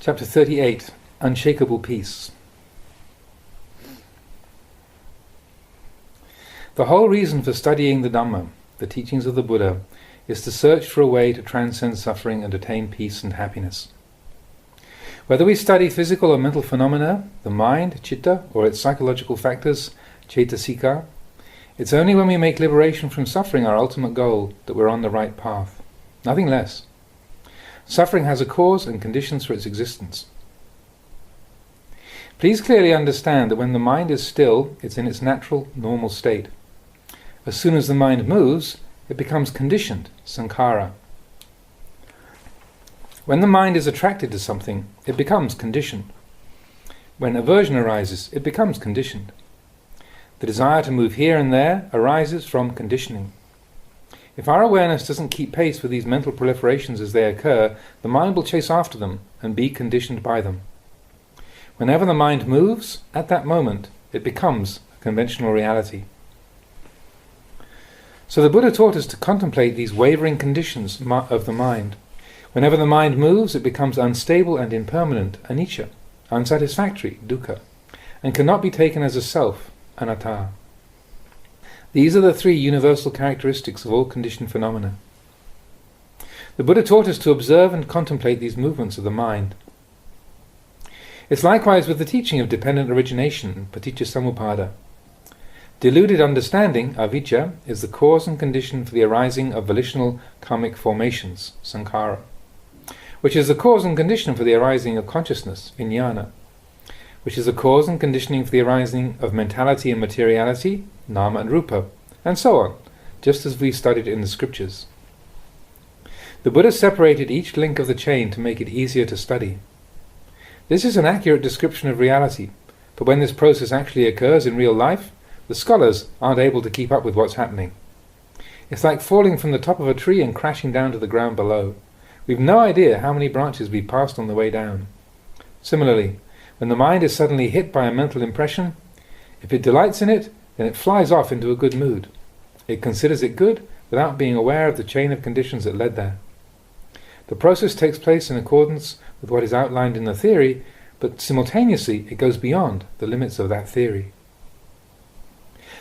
Chapter 38, Unshakable Peace. The whole reason for studying the Dhamma, the teachings of the Buddha, is to search for a way to transcend suffering and attain peace and happiness. Whether we study physical or mental phenomena, the mind, citta, or its psychological factors, cetasika, it's only when we make liberation from suffering our ultimate goal that we're on the right path. Nothing less. Suffering has a cause and conditions for its existence. Please clearly understand that when the mind is still, it's in its natural, normal state. As soon as the mind moves, it becomes conditioned, sankhara. When the mind is attracted to something, it becomes conditioned. When aversion arises, it becomes conditioned. The desire to move here and there arises from conditioning. If our awareness doesn't keep pace with these mental proliferations as they occur, the mind will chase after them and be conditioned by them. Whenever the mind moves, at that moment, it becomes a conventional reality. So the Buddha taught us to contemplate these wavering conditions of the mind. Whenever the mind moves, it becomes unstable and impermanent, anicca, unsatisfactory, dukkha, and cannot be taken as a self, anatta. These are the three universal characteristics of all conditioned phenomena. The Buddha taught us to observe and contemplate these movements of the mind. It's likewise with the teaching of dependent origination, paticca samuppada. Deluded understanding, avijja, is the cause and condition for the arising of volitional karmic formations, sankhara, which is the cause and condition for the arising of consciousness, vijnana, which is the cause and conditioning for the arising of mentality and materiality, nama and rupa, and so on, just as we studied in the scriptures. The Buddha separated each link of the chain to make it easier to study. This is an accurate description of reality, but when this process actually occurs in real life, the scholars aren't able to keep up with what's happening. It's like falling from the top of a tree and crashing down to the ground below. We've no idea how many branches we passed on the way down. Similarly, when the mind is suddenly hit by a mental impression, if it delights in it, then it flies off into a good mood. It considers it good without being aware of the chain of conditions that led there. The process takes place in accordance with what is outlined in the theory, but simultaneously it goes beyond the limits of that theory.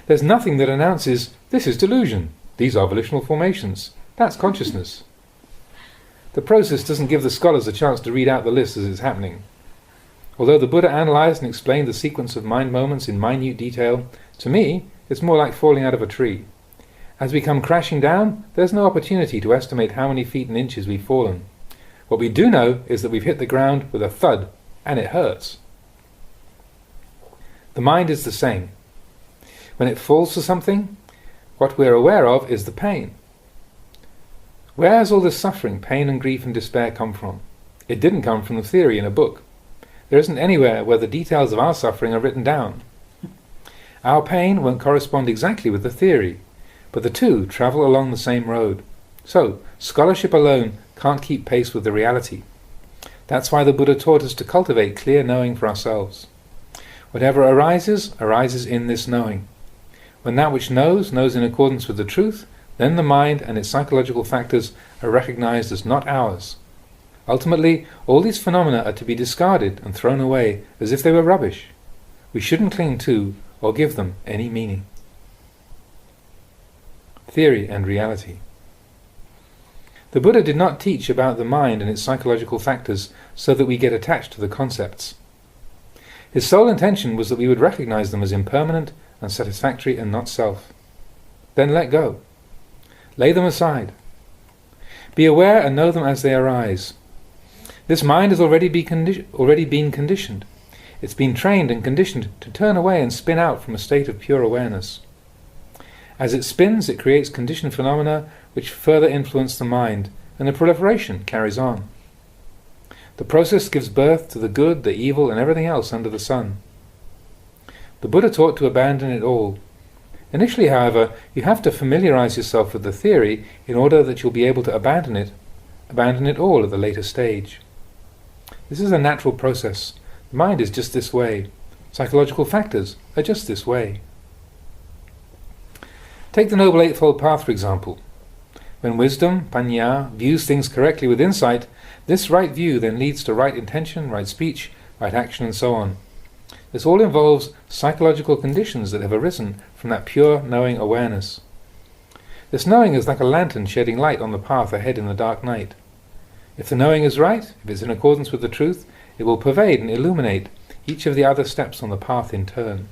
There's nothing that announces, this is delusion, these are volitional formations, that's consciousness. The process doesn't give the scholars a chance to read out the list as it's happening. Although the Buddha analyzed and explained the sequence of mind moments in minute detail, to me, it's more like falling out of a tree. As we come crashing down, there's no opportunity to estimate how many feet and inches we've fallen. What we do know is that we've hit the ground with a thud, and it hurts. The mind is the same. When it falls to something, what we're aware of is the pain. Where has all this suffering, pain and grief and despair come from? It didn't come from the theory in a book. There isn't anywhere where the details of our suffering are written down. Our pain won't correspond exactly with the theory, but the two travel along the same road. So, scholarship alone can't keep pace with the reality. That's why the Buddha taught us to cultivate clear knowing for ourselves. Whatever arises, arises in this knowing. When that which knows, knows in accordance with the truth, then the mind and its psychological factors are recognized as not ours. Ultimately, all these phenomena are to be discarded and thrown away as if they were rubbish. We shouldn't cling to or give them any meaning. Theory and reality. The Buddha did not teach about the mind and its psychological factors so that we get attached to the concepts. His sole intention was that we would recognize them as impermanent, unsatisfactory, and not self. Then let go. Lay them aside. Be aware and know them as they arise. This mind has already been conditioned. It's been trained and conditioned to turn away and spin out from a state of pure awareness. As it spins, it creates conditioned phenomena which further influence the mind, and the proliferation carries on. The process gives birth to the good, the evil, and everything else under the sun. The Buddha taught to abandon it all. Initially, however, you have to familiarize yourself with the theory in order that you'll be able to abandon it all at the later stage. This is a natural process. The mind is just this way. Psychological factors are just this way. Take the Noble Eightfold Path, for example. When wisdom, panya, views things correctly with insight, This right view then leads to right intention, right speech, right action, and so on. This all involves psychological conditions that have arisen from that pure knowing awareness. This knowing is like a lantern shedding light on the path ahead in the dark night. If the knowing is right, if it's in accordance with the truth, it will pervade and illuminate each of the other steps on the path in turn.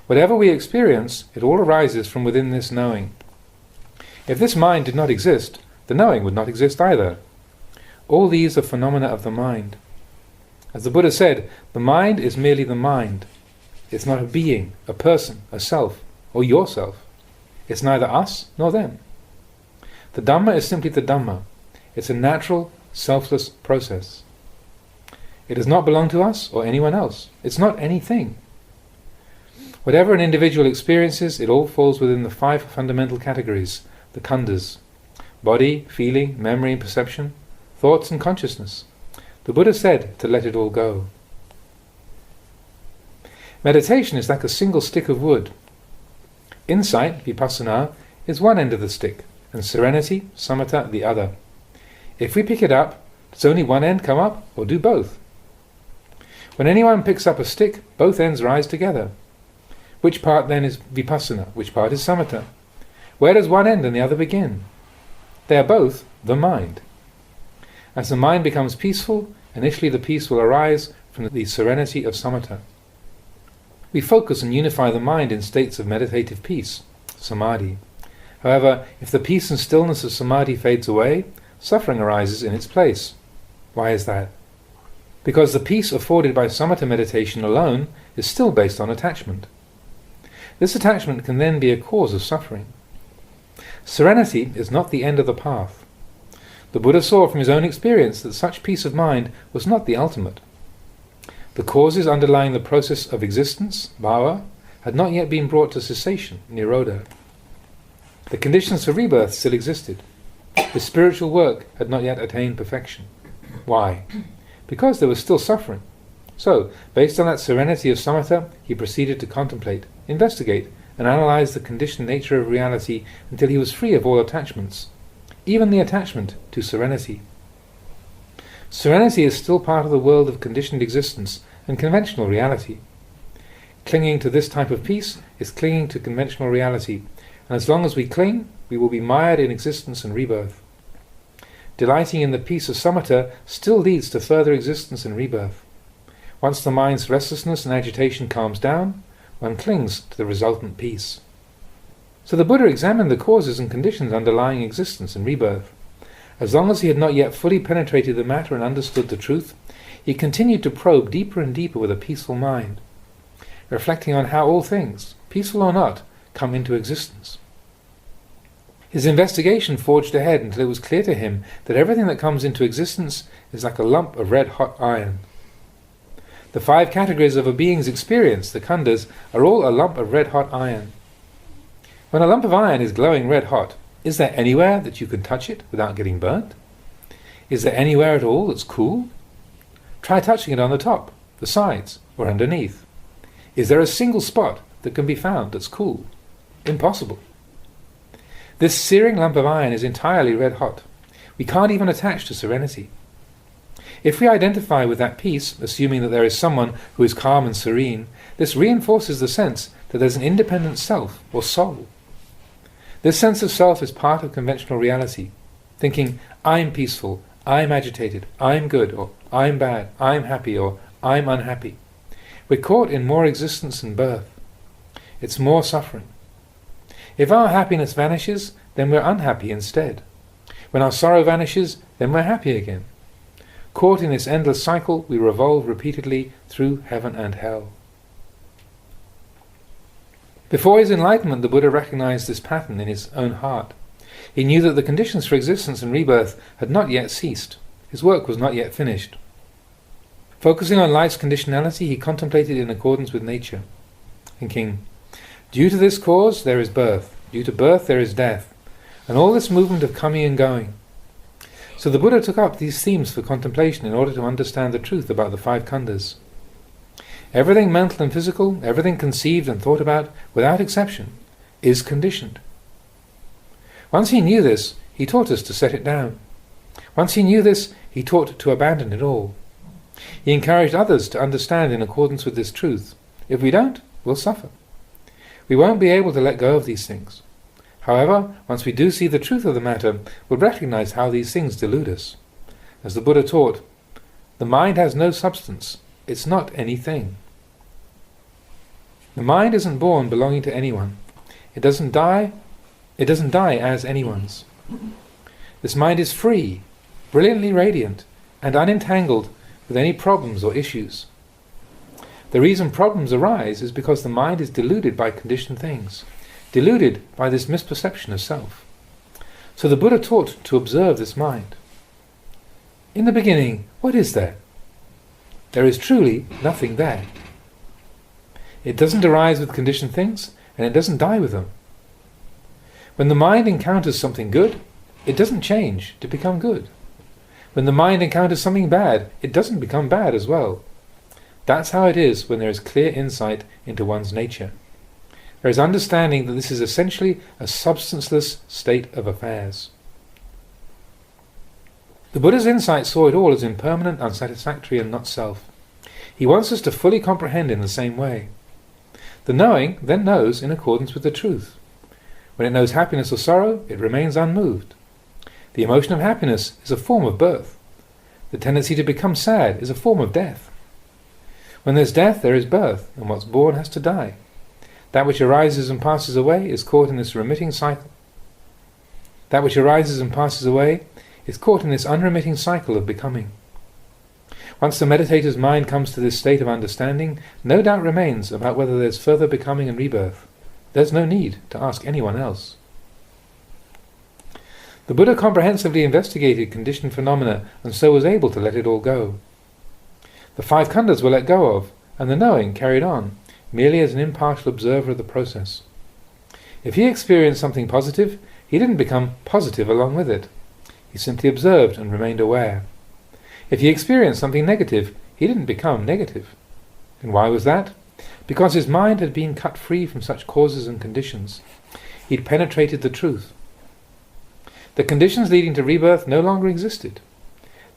Whatever we experience, it all arises from within this knowing. If this mind did not exist, the knowing would not exist either. All these are phenomena of the mind. As the Buddha said, the mind is merely the mind. It's not a being, a person, a self, or yourself. It's neither us nor them. The Dhamma is simply the Dhamma. It's a natural, selfless process. It does not belong to us or anyone else. It's not anything. Whatever an individual experiences, it all falls within the 5 fundamental categories, the khandhas: body, feeling, memory and perception, thoughts and consciousness. The Buddha said to let it all go. Meditation is like a single stick of wood. Insight, vipassana, is one end of the stick, and serenity, samatha, the other. If we pick it up, does only one end come up, or do both? When anyone picks up a stick, both ends rise together. Which part then is vipassana? Which part is samatha? Where does one end and the other begin? They are both the mind. As the mind becomes peaceful, initially the peace will arise from the serenity of samatha. We focus and unify the mind in states of meditative peace, samadhi. However, if the peace and stillness of samadhi fades away, suffering arises in its place. Why is that? Because the peace afforded by samatha meditation alone is still based on attachment. This attachment can then be a cause of suffering. Serenity is not the end of the path. The Buddha saw from his own experience that such peace of mind was not the ultimate. The causes underlying the process of existence, bhava, had not yet been brought to cessation, nirodha. The conditions for rebirth still existed. His spiritual work had not yet attained perfection. Why? Because there was still suffering. So, based on that serenity of samatha, he proceeded to contemplate, investigate, and analyze the conditioned nature of reality until he was free of all attachments, even the attachment to serenity. Serenity is still part of the world of conditioned existence and conventional reality. Clinging to this type of peace is clinging to conventional reality, and as long as we cling, we will be mired in existence and rebirth. Delighting in the peace of samatha still leads to further existence and rebirth. Once the mind's restlessness and agitation calms down, one clings to the resultant peace. So the Buddha examined the causes and conditions underlying existence and rebirth. As long as he had not yet fully penetrated the matter and understood the truth, he continued to probe deeper and deeper with a peaceful mind, reflecting on how all things, peaceful or not, come into existence. His investigation forged ahead until it was clear to him that everything that comes into existence is like a lump of red-hot iron. The 5 categories of a being's experience, the khandhas, are all a lump of red-hot iron. When a lump of iron is glowing red-hot, is there anywhere that you can touch it without getting burnt? Is there anywhere at all that's cool? Try touching it on the top, the sides, or underneath. Is there a single spot that can be found that's cool? Impossible. This searing lump of iron is entirely red-hot. We can't even attach to serenity. If we identify with that peace, assuming that there is someone who is calm and serene, this reinforces the sense that there's an independent self or soul. This sense of self is part of conventional reality, thinking, I'm peaceful, I'm agitated, I'm good, or I'm bad, I'm happy, or I'm unhappy. We're caught in more existence and birth. It's more suffering. If our happiness vanishes, then we're unhappy instead. When our sorrow vanishes, then we're happy again. Caught in this endless cycle, we revolve repeatedly through heaven and hell. Before his enlightenment, the Buddha recognized this pattern in his own heart. He knew that the conditions for existence and rebirth had not yet ceased. His work was not yet finished. Focusing on life's conditionality, he contemplated in accordance with nature, thinking, due to this cause there is birth, due to birth there is death, and all this movement of coming and going. So the Buddha took up these themes for contemplation in order to understand the truth about the 5 khandhas. Everything mental and physical, everything conceived and thought about, without exception, is conditioned. Once he knew this, he taught us to set it down. Once he knew this, he taught to abandon it all. He encouraged others to understand in accordance with this truth. If we don't, we'll suffer. We won't be able to let go of these things. However, once we do see the truth of the matter, we'll recognize how these things delude us. As the Buddha taught, the mind has no substance. It's not anything. The mind isn't born belonging to anyone. It doesn't die as anyone's. This mind is free, brilliantly radiant, and unentangled with any problems or issues. The reason problems arise is because the mind is deluded by conditioned things, deluded by this misperception of self. So the Buddha taught to observe this mind. In the beginning, what is there? There is truly nothing there. It doesn't arise with conditioned things, and it doesn't die with them. When the mind encounters something good, it doesn't change to become good. When the mind encounters something bad, it doesn't become bad as well. That's how it is when there is clear insight into one's nature. There is understanding that this is essentially a substanceless state of affairs. The Buddha's insight saw it all as impermanent, unsatisfactory, and not self. He wants us to fully comprehend in the same way. The knowing then knows in accordance with the truth. When it knows happiness or sorrow, it remains unmoved. The emotion of happiness is a form of birth. The tendency to become sad is a form of death. When there's death, there is birth, and what's born has to die. That which arises and passes away is caught in this remitting cycle. That which arises and passes away is caught in this unremitting cycle of becoming. Once the meditator's mind comes to this state of understanding, no doubt remains about whether there's further becoming and rebirth. There's no need to ask anyone else. The Buddha comprehensively investigated conditioned phenomena and so was able to let it all go. The five khandhas were let go of, and the knowing carried on, merely as an impartial observer of the process. If he experienced something positive, he didn't become positive along with it. He simply observed and remained aware. If he experienced something negative, he didn't become negative. And why was that? Because his mind had been cut free from such causes and conditions. He'd penetrated the truth. The conditions leading to rebirth no longer existed.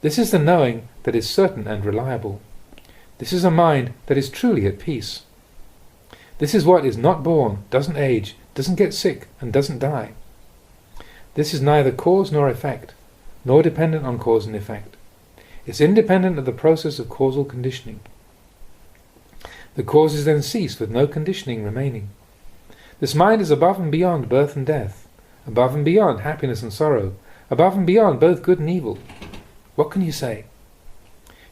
This is the knowing that is certain and reliable. This is a mind that is truly at peace. This is what is not born, doesn't age, doesn't get sick, and doesn't die. This is neither cause nor effect, nor dependent on cause and effect. It's independent of the process of causal conditioning. The causes then cease with no conditioning remaining. This mind is above and beyond birth and death, above and beyond happiness and sorrow, above and beyond both good and evil. What can you say?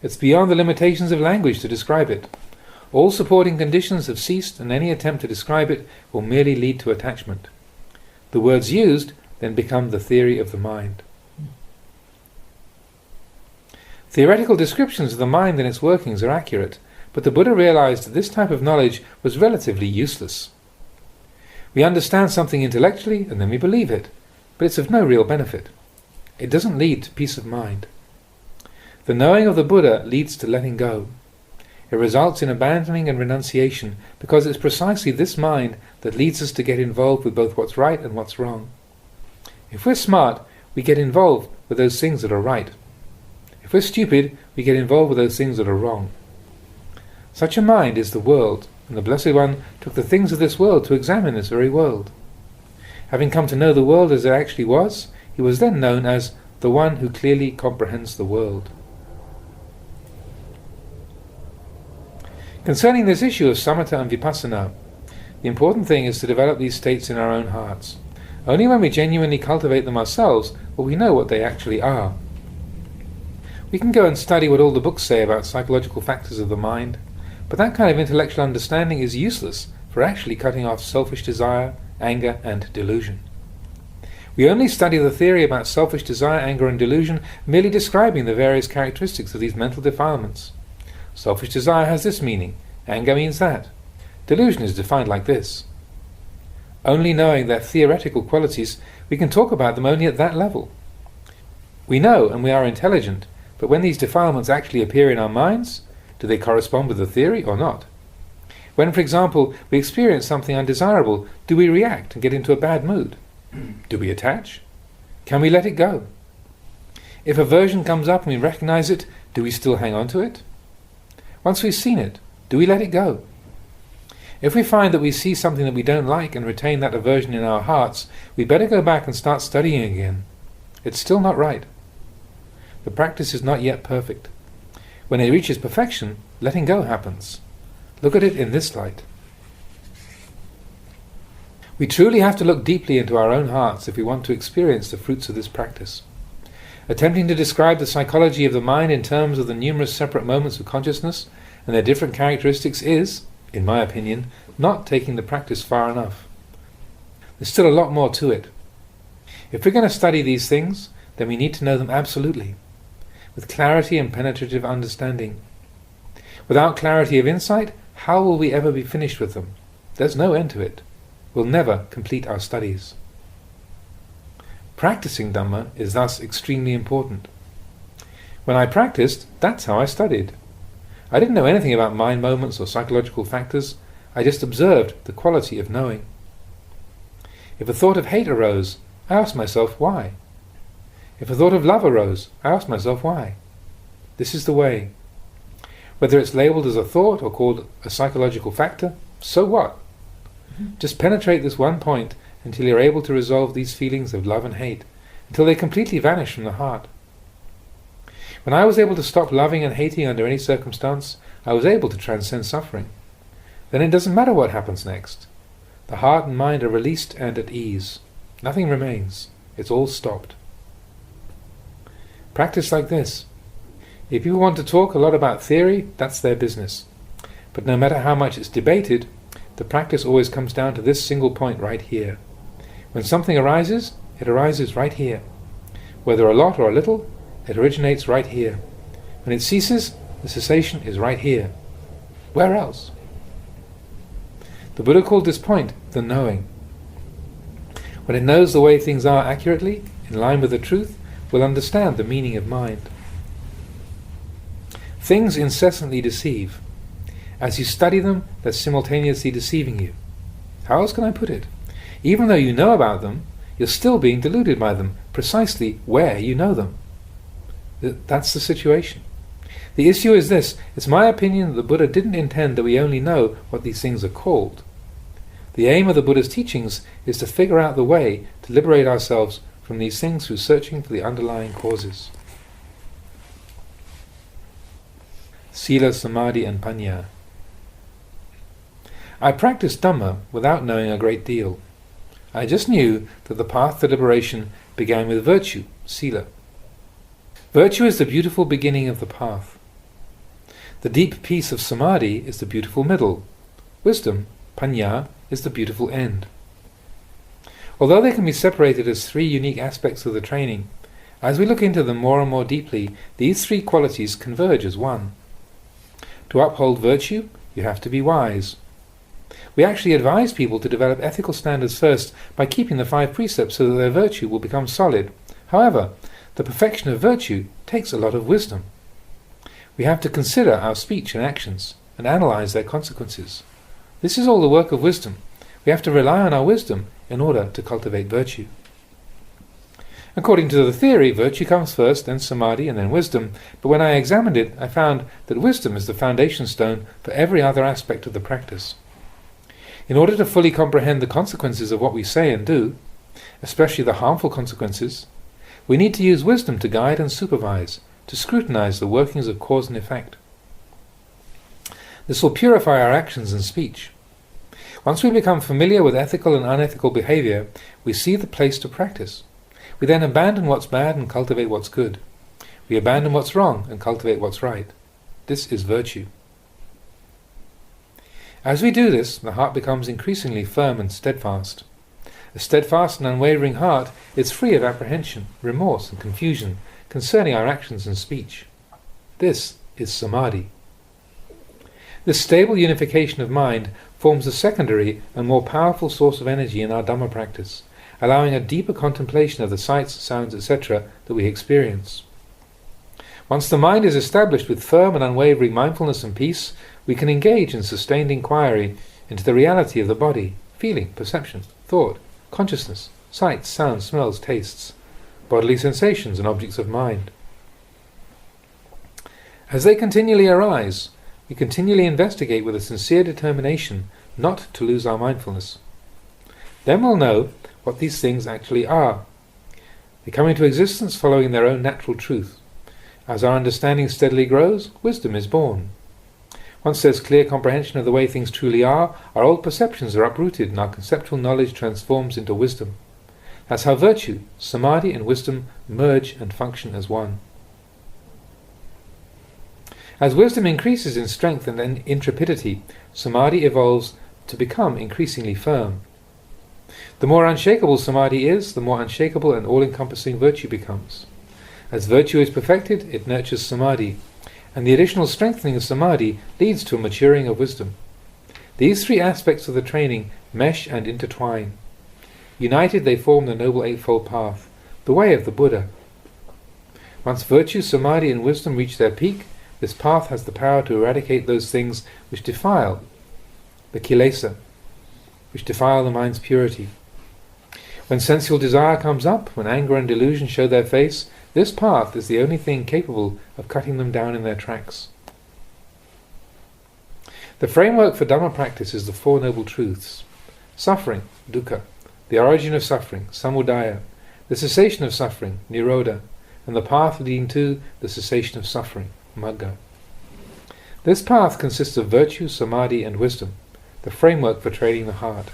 It's beyond the limitations of language to describe it. All supporting conditions have ceased, and any attempt to describe it will merely lead to attachment. The words used then become the theory of the mind. Theoretical descriptions of the mind and its workings are accurate, but the Buddha realized that this type of knowledge was relatively useless. We understand something intellectually and then we believe it, but it's of no real benefit. It doesn't lead to peace of mind. The knowing of the Buddha leads to letting go. It results in abandoning and renunciation, because it's precisely this mind that leads us to get involved with both what's right and what's wrong. If we're smart, we get involved with those things that are right. If we're stupid, we get involved with those things that are wrong. Such a mind is the world, and the Blessed One took the things of this world to examine this very world. Having come to know the world as it actually was, he was then known as the one who clearly comprehends the world. Concerning this issue of samatha and vipassana, the important thing is to develop these states in our own hearts. Only when we genuinely cultivate them ourselves will we know what they actually are. We can go and study what all the books say about psychological factors of the mind, but that kind of intellectual understanding is useless for actually cutting off selfish desire, anger, and delusion. We only study the theory about selfish desire, anger, and delusion, merely describing the various characteristics of these mental defilements. Selfish desire has this meaning, anger means that. Delusion is defined like this. Only knowing their theoretical qualities, we can talk about them only at that level. We know and we are intelligent, but when these defilements actually appear in our minds, do they correspond with the theory or not? When, for example, we experience something undesirable, do we react and get into a bad mood? Do we attach? Can we let it go? If aversion comes up and we recognize it, do we still hang on to it? Once we've seen it, do we let it go? If we find that we see something that we don't like and retain that aversion in our hearts, we better go back and start studying again. It's still not right. The practice is not yet perfect. When it reaches perfection, letting go happens. Look at it in this light. We truly have to look deeply into our own hearts if we want to experience the fruits of this practice. Attempting to describe the psychology of the mind in terms of the numerous separate moments of consciousness and their different characteristics is, in my opinion, not taking the practice far enough. There's still a lot more to it. If we're going to study these things, then we need to know them absolutely, with clarity and penetrative understanding. Without clarity of insight, how will we ever be finished with them? There's no end to it. We'll never complete our studies. Practicing Dhamma is thus extremely important. When I practiced, that's how I studied. I didn't know anything about mind moments or psychological factors. I just observed the quality of knowing. If a thought of hate arose, I asked myself why. If a thought of love arose, I asked myself why. This is the way. Whether it's labelled as a thought or called a psychological factor, so what? Just penetrate this one point until you're able to resolve these feelings of love and hate, until they completely vanish from the heart. When I was able to stop loving and hating under any circumstance, I was able to transcend suffering. Then it doesn't matter what happens next. The heart and mind are released and at ease. Nothing remains. It's all stopped. Practice like this. If people want to talk a lot about theory, that's their business. But no matter how much it's debated, the practice always comes down to this single point right here. When something arises, it arises right here. Whether a lot or a little, it originates right here. When it ceases, the cessation is right here. Where else? The Buddha called this point the knowing. When it knows the way things are accurately, in line with the truth, will understand the meaning of mind. Things incessantly deceive. As you study them, they're simultaneously deceiving you. How else can I put it? Even though you know about them, you're still being deluded by them, precisely where you know them. That's the situation. The issue is this. It's my opinion that the Buddha didn't intend that we only know what these things are called. The aim of the Buddha's teachings is to figure out the way to liberate ourselves from these things through searching for the underlying causes. Sila, Samadhi and Panya. I practiced Dhamma without knowing a great deal. I just knew that the path to liberation began with virtue, Sila. Virtue is the beautiful beginning of the path. The deep peace of Samadhi is the beautiful middle. Wisdom, Panya, is the beautiful end. Although they can be separated as three unique aspects of the training, as we look into them more and more deeply, these three qualities converge as one. To uphold virtue, you have to be wise. We actually advise people to develop ethical standards first by keeping the 5 precepts so that their virtue will become solid. However, the perfection of virtue takes a lot of wisdom. We have to consider our speech and actions and analyze their consequences. This is all the work of wisdom. We have to rely on our wisdom in order to cultivate virtue. According to the theory, virtue comes first, then samadhi, and then wisdom. But when I examined it, I found that wisdom is the foundation stone for every other aspect of the practice. In order to fully comprehend the consequences of what we say and do, especially the harmful consequences, we need to use wisdom to guide and supervise, to scrutinize the workings of cause and effect. This will purify our actions and speech. Once we become familiar with ethical and unethical behavior, we see the place to practice. We then abandon what's bad and cultivate what's good. We abandon what's wrong and cultivate what's right. This is virtue. As we do this, the heart becomes increasingly firm and steadfast. A steadfast and unwavering heart is free of apprehension, remorse and confusion concerning our actions and speech. This is samadhi. This stable unification of mind forms a secondary and more powerful source of energy in our Dhamma practice, allowing a deeper contemplation of the sights, sounds, etc. that we experience. Once the mind is established with firm and unwavering mindfulness and peace, we can engage in sustained inquiry into the reality of the body, feeling, perception, thought, consciousness, sights, sounds, smells, tastes, bodily sensations and objects of mind. As they continually arise, we continually investigate with a sincere determination not to lose our mindfulness. Then we'll know what these things actually are. They come into existence following their own natural truth. As our understanding steadily grows, wisdom is born. Once there's clear comprehension of the way things truly are, our old perceptions are uprooted and our conceptual knowledge transforms into wisdom. That's how virtue, samadhi and wisdom merge and function as one. As wisdom increases in strength and intrepidity, samadhi evolves to become increasingly firm. The more unshakable samadhi is, the more unshakable and all-encompassing virtue becomes. As virtue is perfected, it nurtures samadhi, and the additional strengthening of samadhi leads to a maturing of wisdom. These three aspects of the training mesh and intertwine. United they form the Noble Eightfold Path, the way of the Buddha. Once virtue, samadhi and wisdom reach their peak, this path has the power to eradicate those things which defile the kilesa, which defile the mind's purity. When sensual desire comes up, when anger and delusion show their face, this path is the only thing capable of cutting them down in their tracks. The framework for Dhamma practice is the Four Noble Truths: suffering, dukkha, the origin of suffering, samudaya, the cessation of suffering, nirodha, and the path leading to the cessation of suffering, magga. This path consists of virtue, samadhi and wisdom, the framework for training the heart.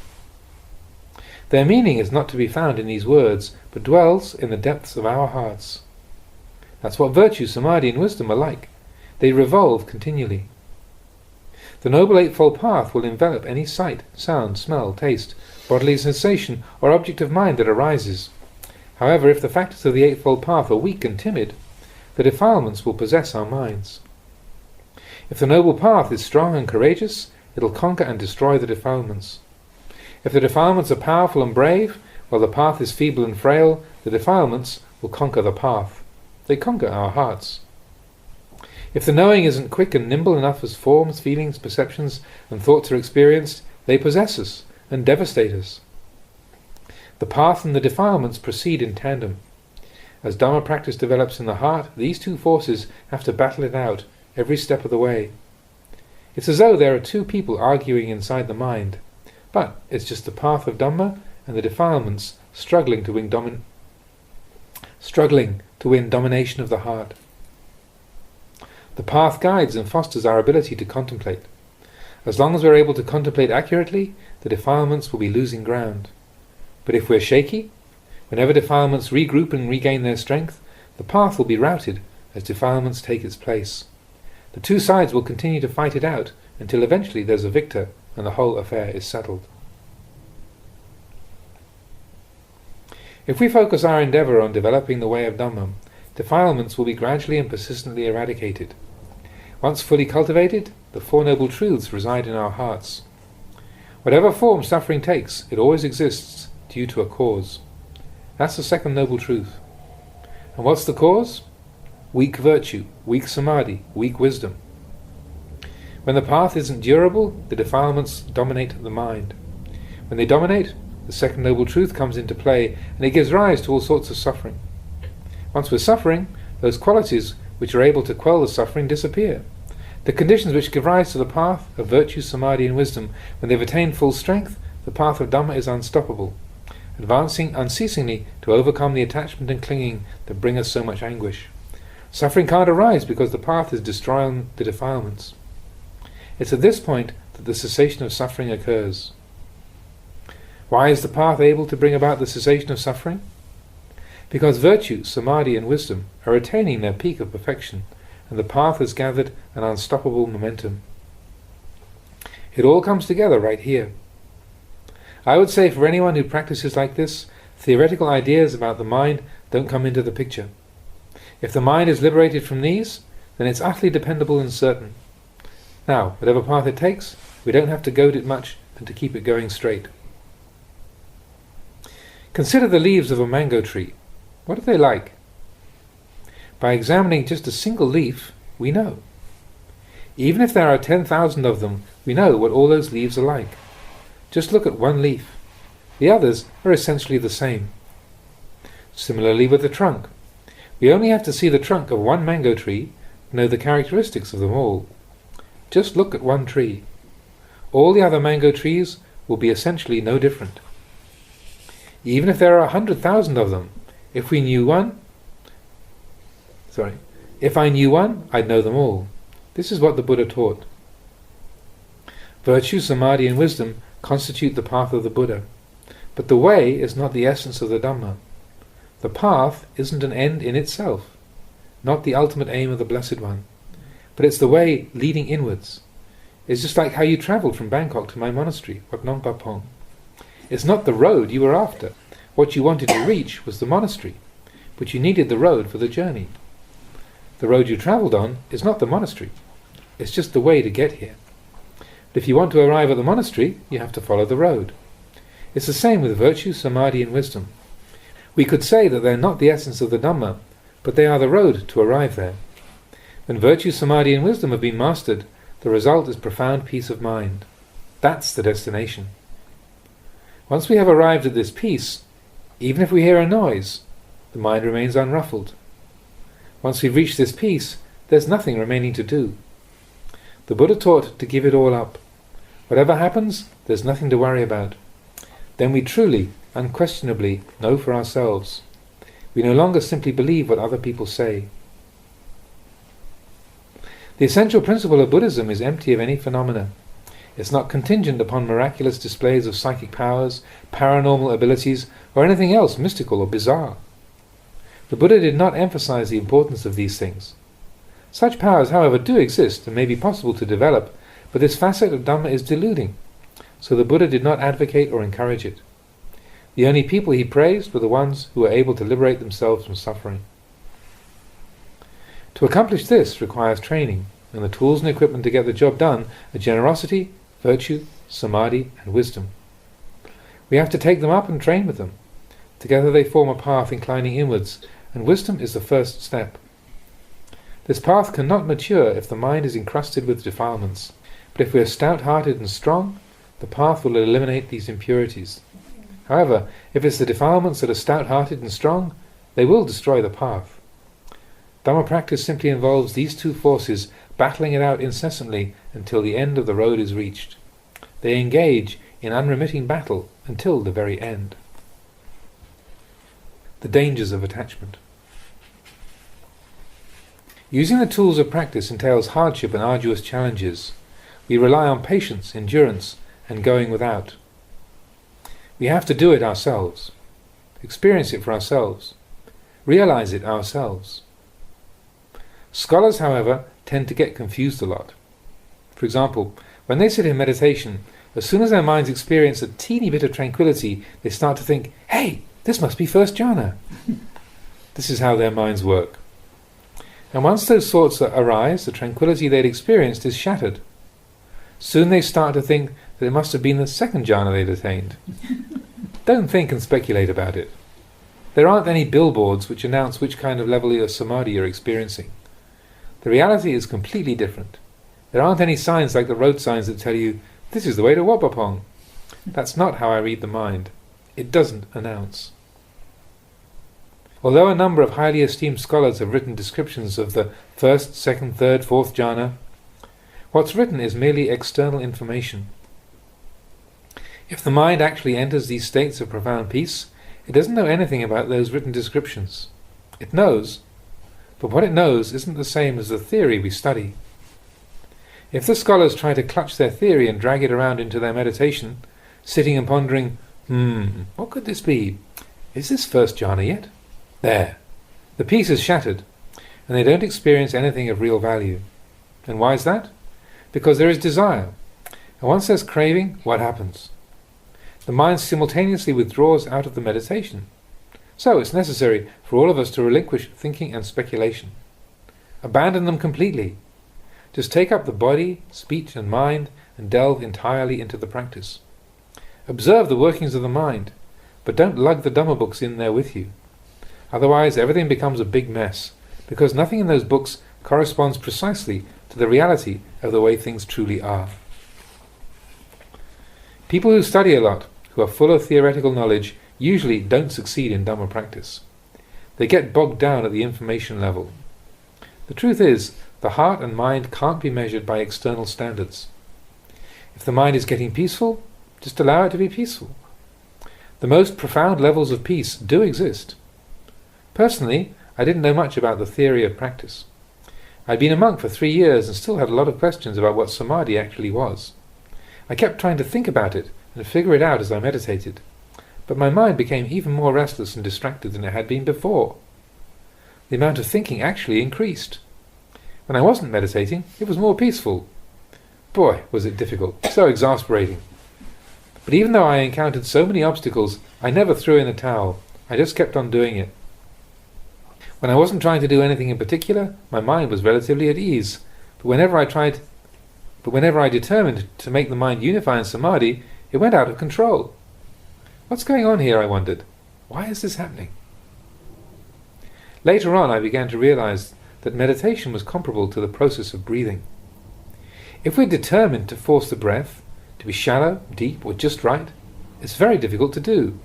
Their meaning is not to be found in these words, but dwells in the depths of our hearts. That's what virtue, samadhi and wisdom are like. They revolve continually. The Noble Eightfold Path will envelop any sight, sound, smell, taste, bodily sensation, or object of mind that arises. However, if the factors of the Eightfold Path are weak and timid, the defilements will possess our minds. If the Noble Path is strong and courageous, it will conquer and destroy the defilements. If the defilements are powerful and brave, while the path is feeble and frail, the defilements will conquer the path. They conquer our hearts. If the knowing isn't quick and nimble enough as forms, feelings, perceptions, and thoughts are experienced, they possess us and devastate us. The path and the defilements proceed in tandem. As Dhamma practice develops in the heart, these two forces have to battle it out every step of the way. It's as though there are two people arguing inside the mind, but it's just the path of Dhamma and the defilements struggling to win domination of the heart. The path guides and fosters our ability to contemplate. As long as we're able to contemplate accurately, the defilements will be losing ground. But if we're shaky, whenever defilements regroup and regain their strength, the path will be routed as defilements take its place. The two sides will continue to fight it out until eventually there's a victor and the whole affair is settled. If we focus our endeavour on developing the way of Dhamma, defilements will be gradually and persistently eradicated. Once fully cultivated, the Four Noble Truths reside in our hearts. Whatever form suffering takes, it always exists due to a cause. That's the second Noble Truth. And what's the cause? Weak virtue, weak samadhi, weak wisdom. When the path isn't durable, the defilements dominate the mind. When they dominate, the second Noble Truth comes into play, and it gives rise to all sorts of suffering. Once we're suffering, those qualities which are able to quell the suffering disappear. The conditions which give rise to the path of virtue, samadhi and wisdom, when they've attained full strength, the path of Dhamma is unstoppable, advancing unceasingly to overcome the attachment and clinging that bring us so much anguish. Suffering can't arise because the path is destroying the defilements. It's at this point that the cessation of suffering occurs. Why is the path able to bring about the cessation of suffering? Because virtue, samadhi and wisdom are attaining their peak of perfection, and the path has gathered an unstoppable momentum. It all comes together right here. I would say for anyone who practices like this, theoretical ideas about the mind don't come into the picture. If the mind is liberated from these, then it's utterly dependable and certain. Now, whatever path it takes, we don't have to goad it much and to keep it going straight. Consider the leaves of a mango tree. What are they like? By examining just a single leaf, we know. Even if there are 10,000 of them, we know what all those leaves are like. Just look at one leaf. The others are essentially the same. Similarly with the trunk. We only have to see the trunk of one mango tree, know the characteristics of them all. Just look at one tree. All the other mango trees will be essentially no different. Even if there are 100,000 of them, if I knew one, I'd know them all. This is what the Buddha taught. Virtue, samadhi and wisdom constitute the path of the Buddha, but the way is not the essence of the Dhamma. The path isn't an end in itself, not the ultimate aim of the Blessed One, but it's the way leading inwards. It's just like how you travelled from Bangkok to my monastery, Wat Nong Pa Pong. It's not the road you were after. What you wanted to reach was the monastery, but you needed the road for the journey. The road you travelled on is not the monastery. It's just the way to get here. But if you want to arrive at the monastery, you have to follow the road. It's the same with virtue, samadhi and wisdom. We could say that they're not the essence of the Dhamma, but they are the road to arrive there. When virtue, samadhi and wisdom have been mastered, the result is profound peace of mind. That's the destination. Once we have arrived at this peace, even if we hear a noise, the mind remains unruffled. Once we've reached this peace, there's nothing remaining to do. The Buddha taught to give it all up. Whatever happens, there's nothing to worry about. Then we truly, unquestionably, know for ourselves. We no longer simply believe what other people say. The essential principle of Buddhism is empty of any phenomena. It's not contingent upon miraculous displays of psychic powers, paranormal abilities, or anything else mystical or bizarre. The Buddha did not emphasize the importance of these things. Such powers, however, do exist and may be possible to develop, but this facet of Dhamma is deluding, so the Buddha did not advocate or encourage it. The only people he praised were the ones who were able to liberate themselves from suffering. To accomplish this requires training, and the tools and equipment to get the job done are generosity, virtue, samadhi and wisdom. We have to take them up and train with them. Together they form a path inclining inwards, and wisdom is the first step. This path cannot mature if the mind is encrusted with defilements, but if we are stout-hearted and strong, the path will eliminate these impurities. However, if it's the defilements that are stout-hearted and strong, they will destroy the path. Dhamma practice simply involves these two forces battling it out incessantly until the end of the road is reached. They engage in unremitting battle until the very end. The dangers of attachment. Using the tools of practice entails hardship and arduous challenges. We rely on patience, endurance, and going without. We have to do it ourselves, experience it for ourselves, realize it ourselves. Scholars, however, tend to get confused a lot. For example, when they sit in meditation, as soon as their minds experience a teeny bit of tranquility, they start to think, "Hey, this must be first jhana." This is how their minds work. And once those thoughts arise, the tranquility they'd experienced is shattered. Soon they start to think that it must have been the second jhana they'd attained. Don't think and speculate about it. There aren't any billboards which announce which kind of level of samadhi you're experiencing. The reality is completely different. There aren't any signs like the road signs that tell you, "This is the way to Wat Pah Pong." That's not how I read the mind. It doesn't announce. Although a number of highly esteemed scholars have written descriptions of the first, second, third, fourth jhana, what's written is merely external information. If the mind actually enters these states of profound peace, it doesn't know anything about those written descriptions. It knows, but what it knows isn't the same as the theory we study. If the scholars try to clutch their theory and drag it around into their meditation, sitting and pondering, what could this be? Is this first jhana yet? There. The peace is shattered, and they don't experience anything of real value. And why is that? Because there is desire. And once there's craving, what happens? The mind simultaneously withdraws out of the meditation. So it's necessary for all of us to relinquish thinking and speculation. Abandon them completely. Just take up the body, speech and mind and delve entirely into the practice. Observe the workings of the mind, but don't lug the Dhamma books in there with you. Otherwise everything becomes a big mess, because nothing in those books corresponds precisely to the reality of the way things truly are. People who study a lot, who are full of theoretical knowledge, usually don't succeed in Dhamma practice. They get bogged down at the information level. The truth is, The heart and mind can't be measured by external standards. If the mind is getting peaceful, just allow it to be peaceful. The most profound levels of peace do exist. Personally, I didn't know much about the theory of practice. I'd been a monk for 3 years and still had a lot of questions about what samadhi actually was. I kept trying to think about it and figure it out as I meditated, but my mind became even more restless and distracted than it had been before. The amount of thinking actually increased. When I wasn't meditating, it was more peaceful. Boy, was it difficult, so exasperating. But even though I encountered so many obstacles, I never threw in the towel. I just kept on doing it. When I wasn't trying to do anything in particular, my mind was relatively at ease. But whenever I determined to make the mind unify in samadhi, it went out of control. What's going on here, I wondered. Why is this happening? Later on, I began to realize that meditation was comparable to the process of breathing. If we're determined to force the breath, to be shallow, deep, or just right, it's very difficult to do.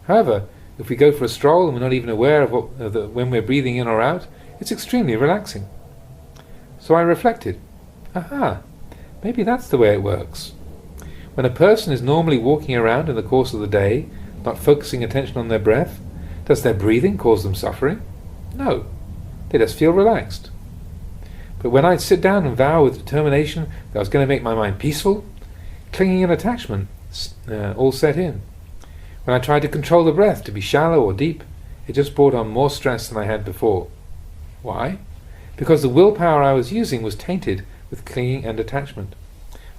However, if we go for a stroll and we're not even aware of when we're breathing in or out, it's extremely relaxing. So I reflected, maybe that's the way it works. When a person is normally walking around in the course of the day, not focusing attention on their breath, does their breathing cause them suffering? No, they just feel relaxed. But when I'd sit down and vow with determination that I was going to make my mind peaceful, clinging and attachment all set in. When I tried to control the breath to be shallow or deep, it just brought on more stress than I had before. Why? Because the willpower I was using was tainted with clinging and attachment.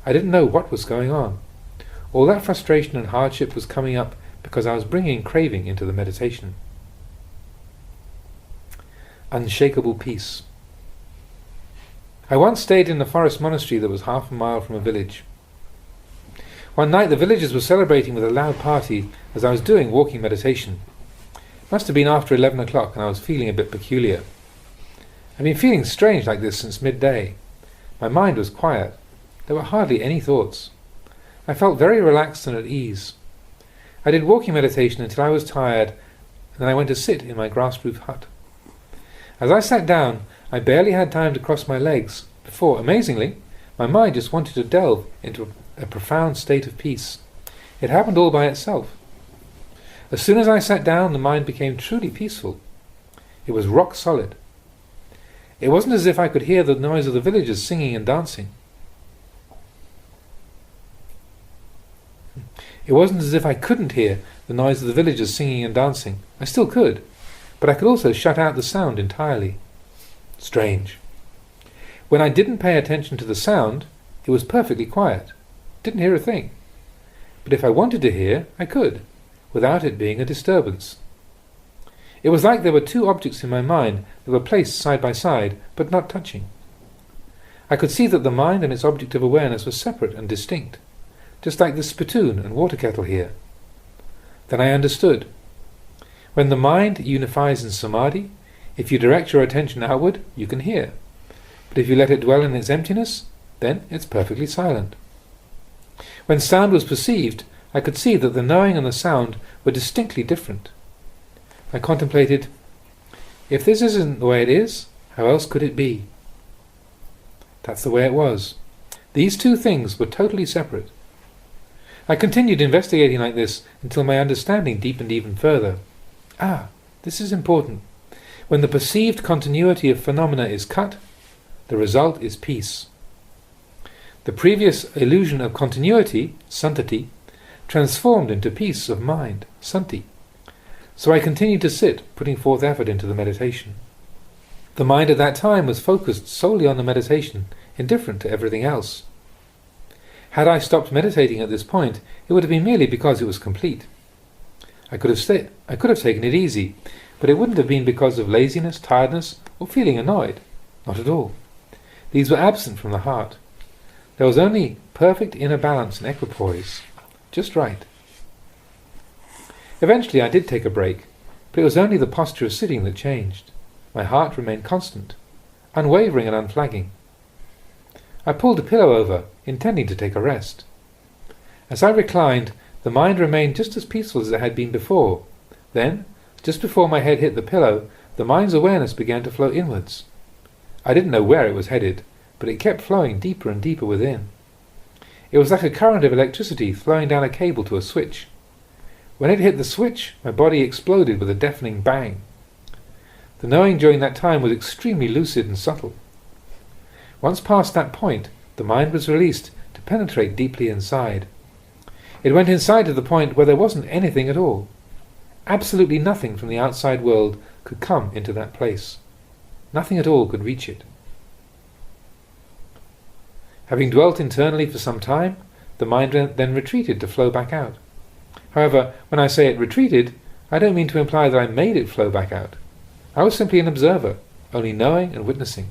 I didn't know what was going on. All that frustration and hardship was coming up because I was bringing craving into the meditation. Unshakable peace. I once stayed in a forest monastery that was half a mile from a village. One night the villagers were celebrating with a loud party as I was doing walking meditation. It must have been after 11 o'clock and I was feeling a bit peculiar. I've been feeling strange like this since midday. My mind was quiet. There were hardly any thoughts. I felt very relaxed and at ease. I did walking meditation until I was tired, and then I went to sit in my grass-roof hut. As I sat down, I barely had time to cross my legs before, amazingly, my mind just wanted to delve into a profound state of peace. It happened all by itself. As soon as I sat down, the mind became truly peaceful. It was rock solid. It wasn't as if I could hear the noise of the villagers singing and dancing. It wasn't as if I couldn't hear the noise of the villagers singing and dancing. I still could, but I could also shut out the sound entirely. Strange. When I didn't pay attention to the sound, it was perfectly quiet. Didn't hear a thing. But if I wanted to hear, I could, without it being a disturbance. It was like there were two objects in my mind that were placed side by side, but not touching. I could see that the mind and its object of awareness were separate and distinct, just like the spittoon and water kettle here. Then I understood. When the mind unifies in samadhi, if you direct your attention outward, you can hear. But if you let it dwell in its emptiness, then it's perfectly silent. When sound was perceived, I could see that the knowing and the sound were distinctly different. I contemplated, if this isn't the way it is, how else could it be? That's the way it was. These two things were totally separate. I continued investigating like this until my understanding deepened even further. This is important. When the perceived continuity of phenomena is cut, the result is peace. The previous illusion of continuity, santati, transformed into peace of mind, santi. So I continued to sit, putting forth effort into the meditation. The mind at that time was focused solely on the meditation, indifferent to everything else. Had I stopped meditating at this point, it would have been merely because it was complete. I could have taken it easy, but it wouldn't have been because of laziness, tiredness, or feeling annoyed. Not at all. These were absent from the heart. There was only perfect inner balance and equipoise, just right. Eventually I did take a break, but it was only the posture of sitting that changed. My heart remained constant, unwavering and unflagging. I pulled a pillow over, intending to take a rest. As I reclined, the mind remained just as peaceful as it had been before. Then, just before my head hit the pillow, the mind's awareness began to flow inwards. I didn't know where it was headed, but it kept flowing deeper and deeper within. It was like a current of electricity flowing down a cable to a switch. When it hit the switch, my body exploded with a deafening bang. The knowing during that time was extremely lucid and subtle. Once past that point, the mind was released to penetrate deeply inside. It went inside to the point where there wasn't anything at all. Absolutely nothing from the outside world could come into that place. Nothing at all could reach it. Having dwelt internally for some time, the mind then retreated to flow back out. However, when I say it retreated, I don't mean to imply that I made it flow back out. I was simply an observer, only knowing and witnessing.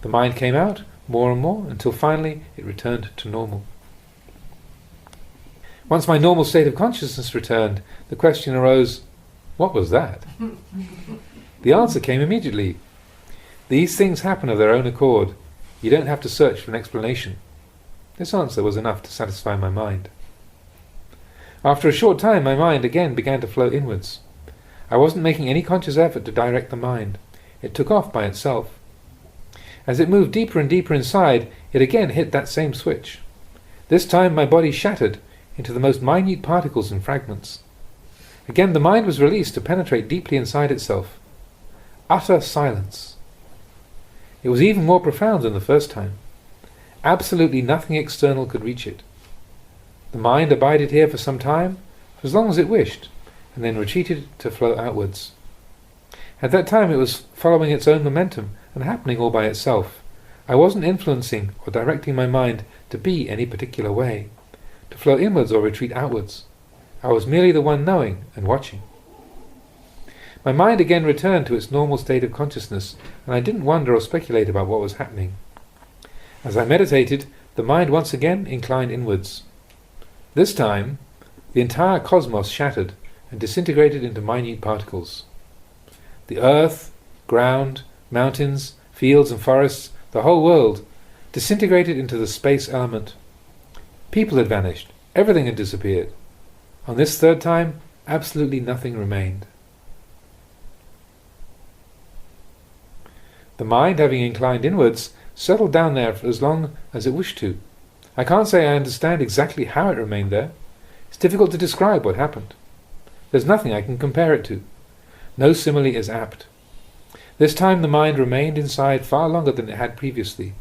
The mind came out more and more until finally it returned to normal. Once my normal state of consciousness returned, the question arose, what was that? The answer came immediately. These things happen of their own accord. You don't have to search for an explanation. This answer was enough to satisfy my mind. After a short time, my mind again began to flow inwards. I wasn't making any conscious effort to direct the mind. It took off by itself. As it moved deeper and deeper inside, it again hit that same switch. This time my body shattered into the most minute particles and fragments. Again the mind was released to penetrate deeply inside itself. Utter silence. It was even more profound than the first time. Absolutely nothing external could reach it. The mind abided here for some time, for as long as it wished, and then retreated to flow outwards. At that time it was following its own momentum and happening all by itself. I wasn't influencing or directing my mind to be any particular way, to flow inwards or retreat outwards. I was merely the one knowing and watching. My mind again returned to its normal state of consciousness, and I didn't wonder or speculate about what was happening. As I meditated, the mind once again inclined inwards. This time, the entire cosmos shattered and disintegrated into minute particles. The earth, ground, mountains, fields and forests, the whole world, disintegrated into the space element. People had vanished. Everything had disappeared. On this third time, absolutely nothing remained. The mind, having inclined inwards, settled down there for as long as it wished to. I can't say I understand exactly how it remained there. It's difficult to describe what happened. There's nothing I can compare it to. No simile is apt. This time the mind remained inside far longer than it had previously,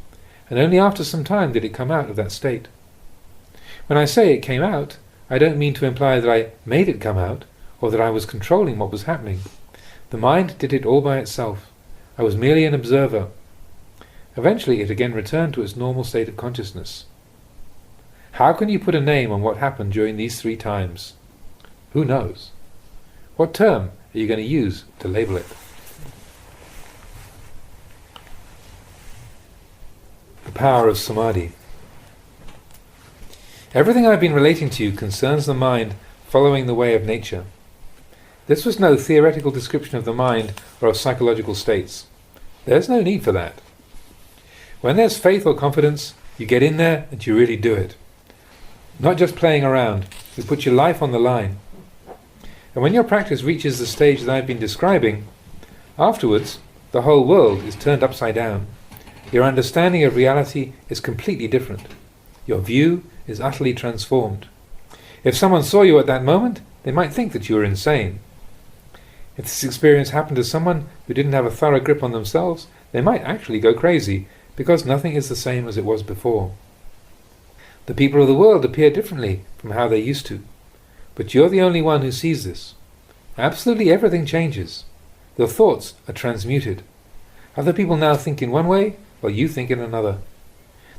and only after some time did it come out of that state. When I say it came out, I don't mean to imply that I made it come out, or that I was controlling what was happening. The mind did it all by itself. I was merely an observer. Eventually it again returned to its normal state of consciousness. How can you put a name on what happened during these 3 times? Who knows? What term are you going to use to label it? The power of samadhi. Everything I've been relating to you concerns the mind following the way of nature. This was no theoretical description of the mind or of psychological states. There's no need for that. When there's faith or confidence, you get in there and you really do it. Not just playing around, you put your life on the line. And when your practice reaches the stage that I've been describing, afterwards the whole world is turned upside down. Your understanding of reality is completely different. Your view is utterly transformed. If someone saw you at that moment, they might think that you were insane. If this experience happened to someone who didn't have a thorough grip on themselves, they might actually go crazy, because nothing is the same as it was before. The people of the world appear differently from how they used to, but you're the only one who sees this. Absolutely everything changes. Your thoughts are transmuted. Other people now think in one way, while you think in another.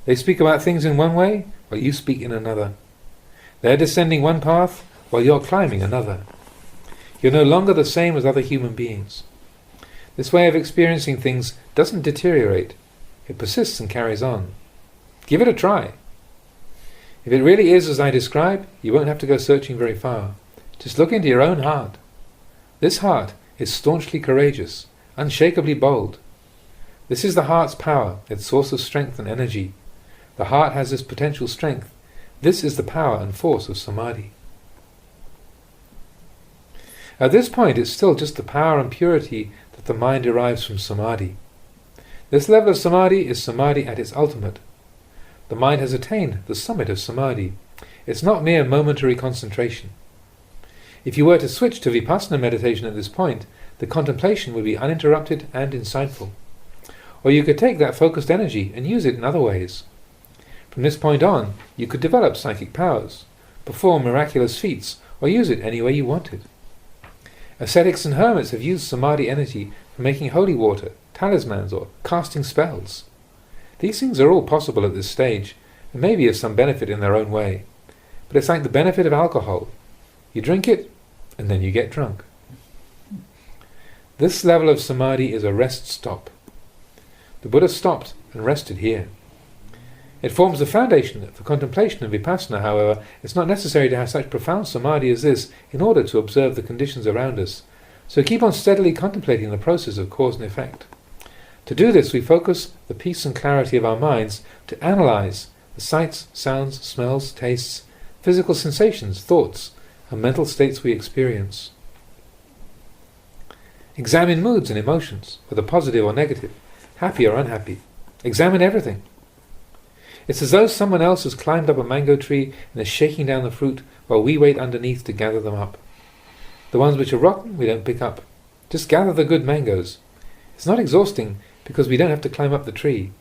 They speak about things in one way, while you speak in another. They're descending one path, while you're climbing another. You're no longer the same as other human beings. This way of experiencing things doesn't deteriorate. It persists and carries on. Give it a try. If it really is as I describe, you won't have to go searching very far. Just look into your own heart. This heart is staunchly courageous, unshakably bold. This is the heart's power, its source of strength and energy. The heart has this potential strength. This is the power and force of samadhi. At this point, it's still just the power and purity that the mind derives from samadhi. This level of samadhi is samadhi at its ultimate. The mind has attained the summit of samadhi. It's not mere momentary concentration. If you were to switch to vipassana meditation at this point, the contemplation would be uninterrupted and insightful. Or you could take that focused energy and use it in other ways. From this point on, you could develop psychic powers, perform miraculous feats, or use it any way you wanted. Ascetics and hermits have used samadhi energy for making holy water, talismans, or casting spells. These things are all possible at this stage, and may be of some benefit in their own way. But it's like the benefit of alcohol. You drink it, and then you get drunk. This level of samadhi is a rest stop. The Buddha stopped and rested here. It forms the foundation for contemplation and vipassana. However, it's not necessary to have such profound samadhi as this in order to observe the conditions around us. So keep on steadily contemplating the process of cause and effect. To do this, we focus the peace and clarity of our minds to analyze the sights, sounds, smells, tastes, physical sensations, thoughts, and mental states we experience. Examine moods and emotions, whether positive or negative, happy or unhappy. Examine everything. It's as though someone else has climbed up a mango tree and is shaking down the fruit while we wait underneath to gather them up. The ones which are rotten we don't pick up. Just gather the good mangoes. It's not exhausting because we don't have to climb up the tree.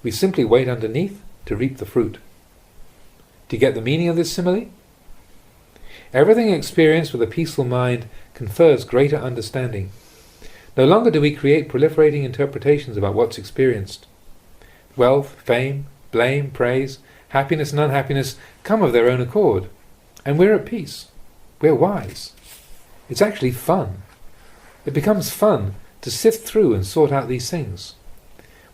We simply wait underneath to reap the fruit. Do you get the meaning of this simile? Everything experienced with a peaceful mind confers greater understanding. No longer do we create proliferating interpretations about what's experienced. Wealth, fame, blame, praise, happiness and unhappiness come of their own accord. And we're at peace. We're wise. It's actually fun. It becomes fun to sift through and sort out these things.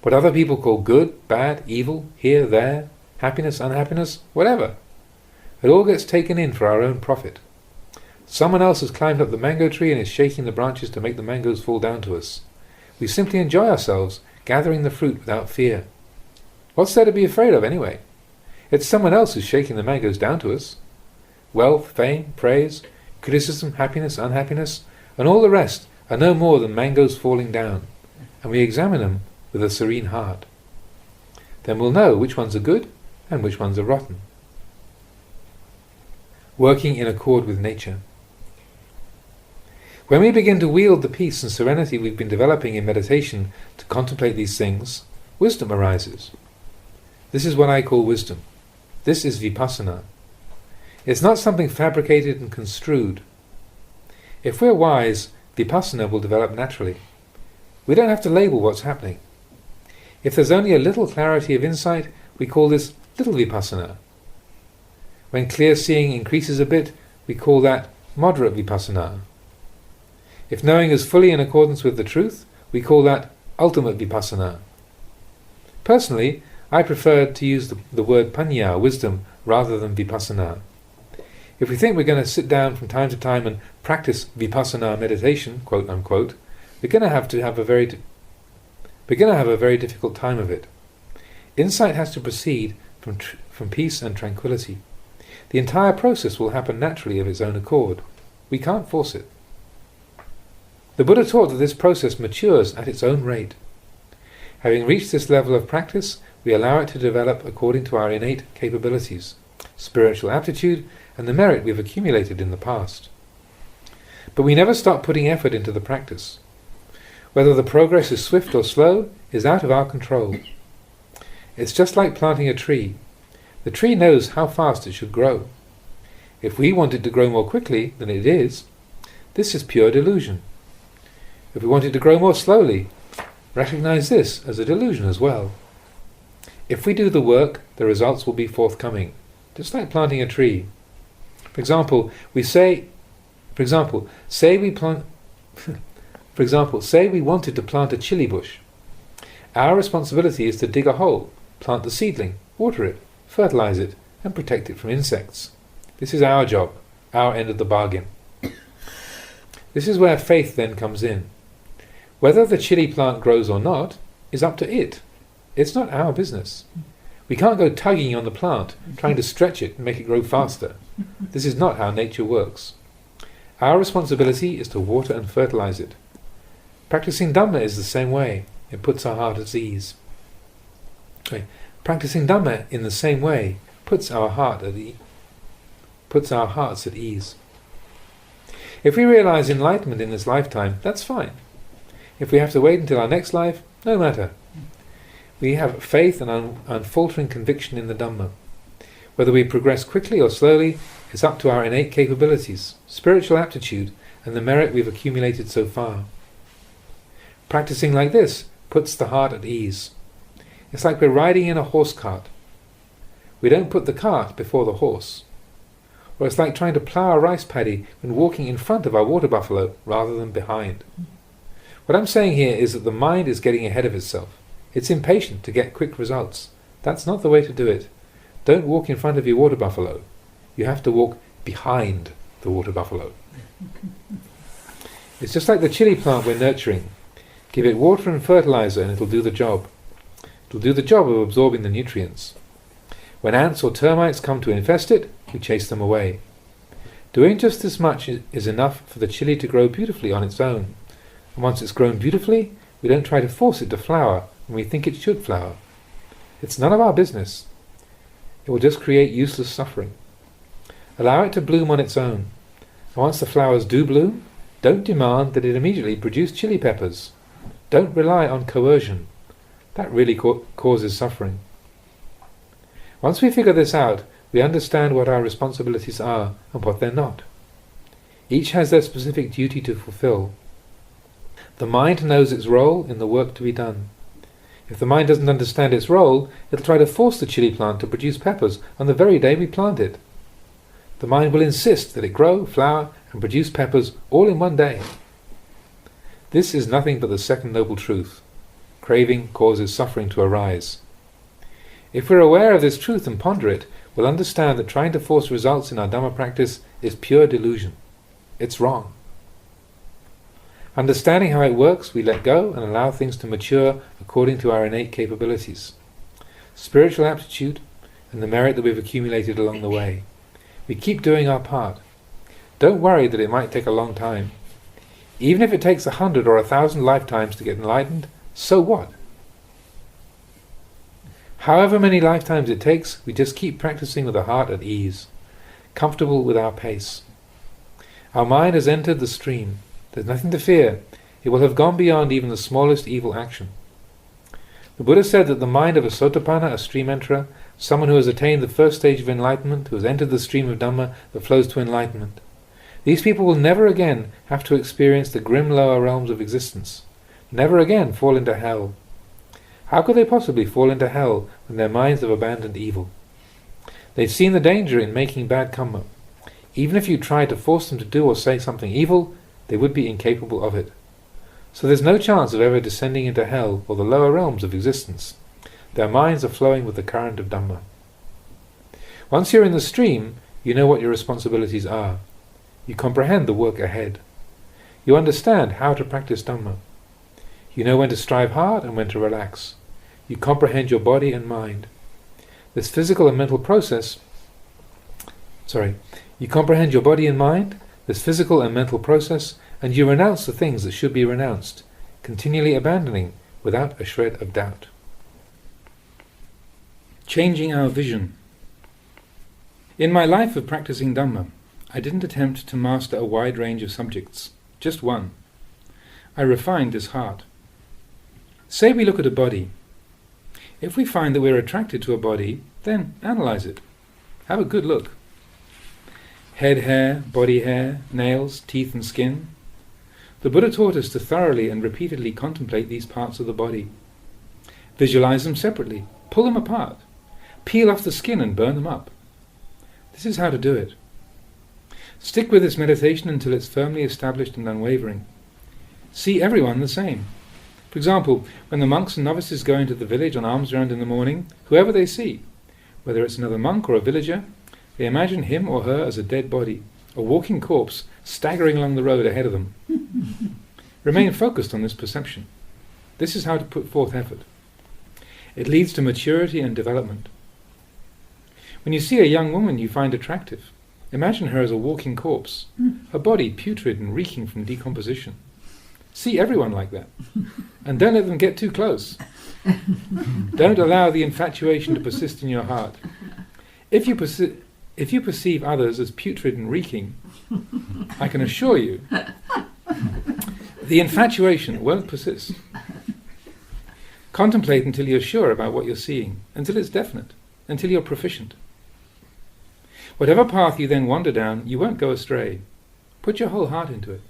What other people call good, bad, evil, here, there, happiness, unhappiness, whatever. It all gets taken in for our own profit. Someone else has climbed up the mango tree and is shaking the branches to make the mangoes fall down to us. We simply enjoy ourselves, gathering the fruit without fear. What's there to be afraid of anyway? It's someone else who's shaking the mangoes down to us. Wealth, fame, praise, criticism, happiness, unhappiness, and all the rest are no more than mangoes falling down, and we examine them with a serene heart. Then we'll know which ones are good and which ones are rotten. Working in accord with nature. When we begin to wield the peace and serenity we've been developing in meditation to contemplate these things, wisdom arises. This is what I call wisdom. This is vipassana. It's not something fabricated and construed. If we're wise, vipassana will develop naturally. We don't have to label what's happening. If there's only a little clarity of insight, we call this little vipassana. When clear seeing increases a bit, we call that moderate vipassana. If knowing is fully in accordance with the truth, we call that ultimate vipassana. Personally, I prefer to use the word panya, wisdom, rather than vipassana. If we think we're going to sit down from time to time and practice vipassana meditation, quote unquote, we're going to have a very difficult time of it. Insight has to proceed from peace and tranquility. The entire process will happen naturally of its own accord. We can't force it. The Buddha taught that this process matures at its own rate. Having reached this level of practice, we allow it to develop according to our innate capabilities, spiritual aptitude, and the merit we have accumulated in the past. But we never stop putting effort into the practice. Whether the progress is swift or slow is out of our control. It's just like planting a tree. The tree knows how fast it should grow. If we want it to grow more quickly than it is, this is pure delusion. If we want it to grow more slowly, recognize this as a delusion as well. If we do the work, the results will be forthcoming, just like planting a tree. For example, say we wanted to plant a chili bush. Our responsibility is to dig a hole, plant the seedling, water it, fertilize it, and protect it from insects. This is our job, our end of the bargain. This is where faith then comes in. Whether the chili plant grows or not is up to it. It's not our business. We can't go tugging on the plant, trying to stretch it and make it grow faster. This is not how nature works. Our responsibility is to water and fertilize it. Practicing Dhamma is the same way. It puts our heart at ease. Okay. Practicing Dhamma in the same way puts our hearts at ease. If we realize enlightenment in this lifetime, that's fine. If we have to wait until our next life, no matter. We have faith and unfaltering conviction in the Dhamma. Whether we progress quickly or slowly is up to our innate capabilities, spiritual aptitude, and the merit we've accumulated so far. Practicing like this puts the heart at ease. It's like we're riding in a horse cart. We don't put the cart before the horse. Or it's like trying to plough a rice paddy when walking in front of our water buffalo rather than behind. What I'm saying here is that the mind is getting ahead of itself. It's impatient to get quick results. That's not the way to do it. Don't walk in front of your water buffalo. You have to walk behind the water buffalo. It's just like the chili plant we're nurturing. Give it water and fertilizer and it'll do the job. It'll do the job of absorbing the nutrients. When ants or termites come to infest it, we chase them away. Doing just this much is enough for the chili to grow beautifully on its own. And once it's grown beautifully, we don't try to force it to flower when we think it should flower. It's none of our business. It will just create useless suffering. Allow it to bloom on its own. And once the flowers do bloom, don't demand that it immediately produce chili peppers. Don't rely on coercion. That really causes suffering. Once we figure this out, we understand what our responsibilities are and what they're not. Each has their specific duty to fulfill. The mind knows its role in the work to be done. If the mind doesn't understand its role, it'll try to force the chili plant to produce peppers on the very day we plant it. The mind will insist that it grow, flower, and produce peppers all in one day. This is nothing but the second noble truth. Craving causes suffering to arise. If we're aware of this truth and ponder it, we'll understand that trying to force results in our Dhamma practice is pure delusion. It's wrong. Understanding how it works, we let go and allow things to mature according to our innate capabilities, spiritual aptitude, and the merit that we've accumulated along the way. We keep doing our part. Don't worry that it might take a long time. Even if it takes 100 or 1,000 lifetimes to get enlightened, so what? However many lifetimes it takes, we just keep practicing with a heart at ease, comfortable with our pace. Our mind has entered the stream. There's nothing to fear. It will have gone beyond even the smallest evil action. The Buddha said that the mind of a Sotapanna, a stream enterer, someone who has attained the first stage of enlightenment, who has entered the stream of Dhamma that flows to enlightenment, these people will never again have to experience the grim lower realms of existence, never again fall into hell. How could they possibly fall into hell when their minds have abandoned evil? They've seen the danger in making bad karma. Even if you tried to force them to do or say something evil, they would be incapable of it. So there's no chance of ever descending into hell or the lower realms of existence. Their minds are flowing with the current of Dhamma. Once you're in the stream, you know what your responsibilities are. You comprehend the work ahead. You understand how to practice Dhamma. You know when to strive hard and when to relax. You comprehend your body and mind. This physical and mental process... You comprehend your body and mind, this physical and mental process, and you renounce the things that should be renounced, continually abandoning without a shred of doubt. Changing our vision. In my life of practicing Dhamma, I didn't attempt to master a wide range of subjects, just one. I refined this heart. Say we look at a body. If we find that we're attracted to a body, then analyze it. Have a good look. Head hair, body hair, nails, teeth and skin. The Buddha taught us to thoroughly and repeatedly contemplate these parts of the body. Visualize them separately, pull them apart, peel off the skin and burn them up. This is how to do it. Stick with this meditation until it's firmly established and unwavering. See everyone the same. For example, when the monks and novices go into the village on alms round in the morning, whoever they see, whether it's another monk or a villager, they imagine him or her as a dead body, a walking corpse staggering along the road ahead of them. Remain focused on this perception. This is how to put forth effort. It leads to maturity and development. When you see a young woman you find attractive, imagine her as a walking corpse, her body putrid and reeking from decomposition. See everyone like that. And don't let them get too close. Don't allow the infatuation to persist in your heart. If you perceive others as putrid and reeking, I can assure you, the infatuation won't persist. Contemplate until you're sure about what you're seeing, until it's definite, until you're proficient. Whatever path you then wander down, you won't go astray. Put your whole heart into it.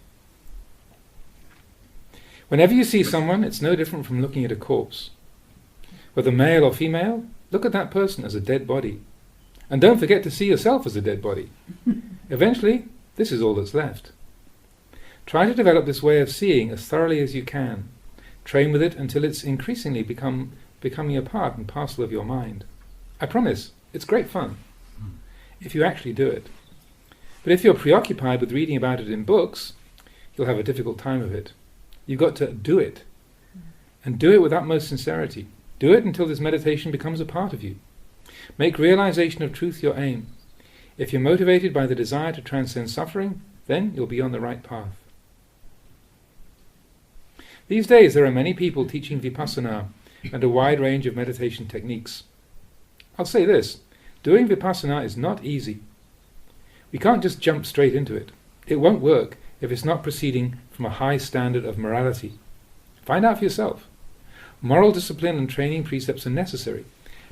Whenever you see someone, it's no different from looking at a corpse. Whether male or female, look at that person as a dead body. And don't forget to see yourself as a dead body. Eventually, this is all that's left. Try to develop this way of seeing as thoroughly as you can. Train with it until it's increasingly becoming a part and parcel of your mind. I promise, it's great fun, if you actually do it. But if you're preoccupied with reading about it in books, you'll have a difficult time of it. You've got to do it. And do it with utmost sincerity. Do it until this meditation becomes a part of you. Make realization of truth your aim. If you're motivated by the desire to transcend suffering, then you'll be on the right path. These days there are many people teaching vipassana and a wide range of meditation techniques. I'll say this, doing vipassana is not easy. We can't just jump straight into it. It won't work if it's not proceeding from a high standard of morality. Find out for yourself. Moral discipline and training precepts are necessary,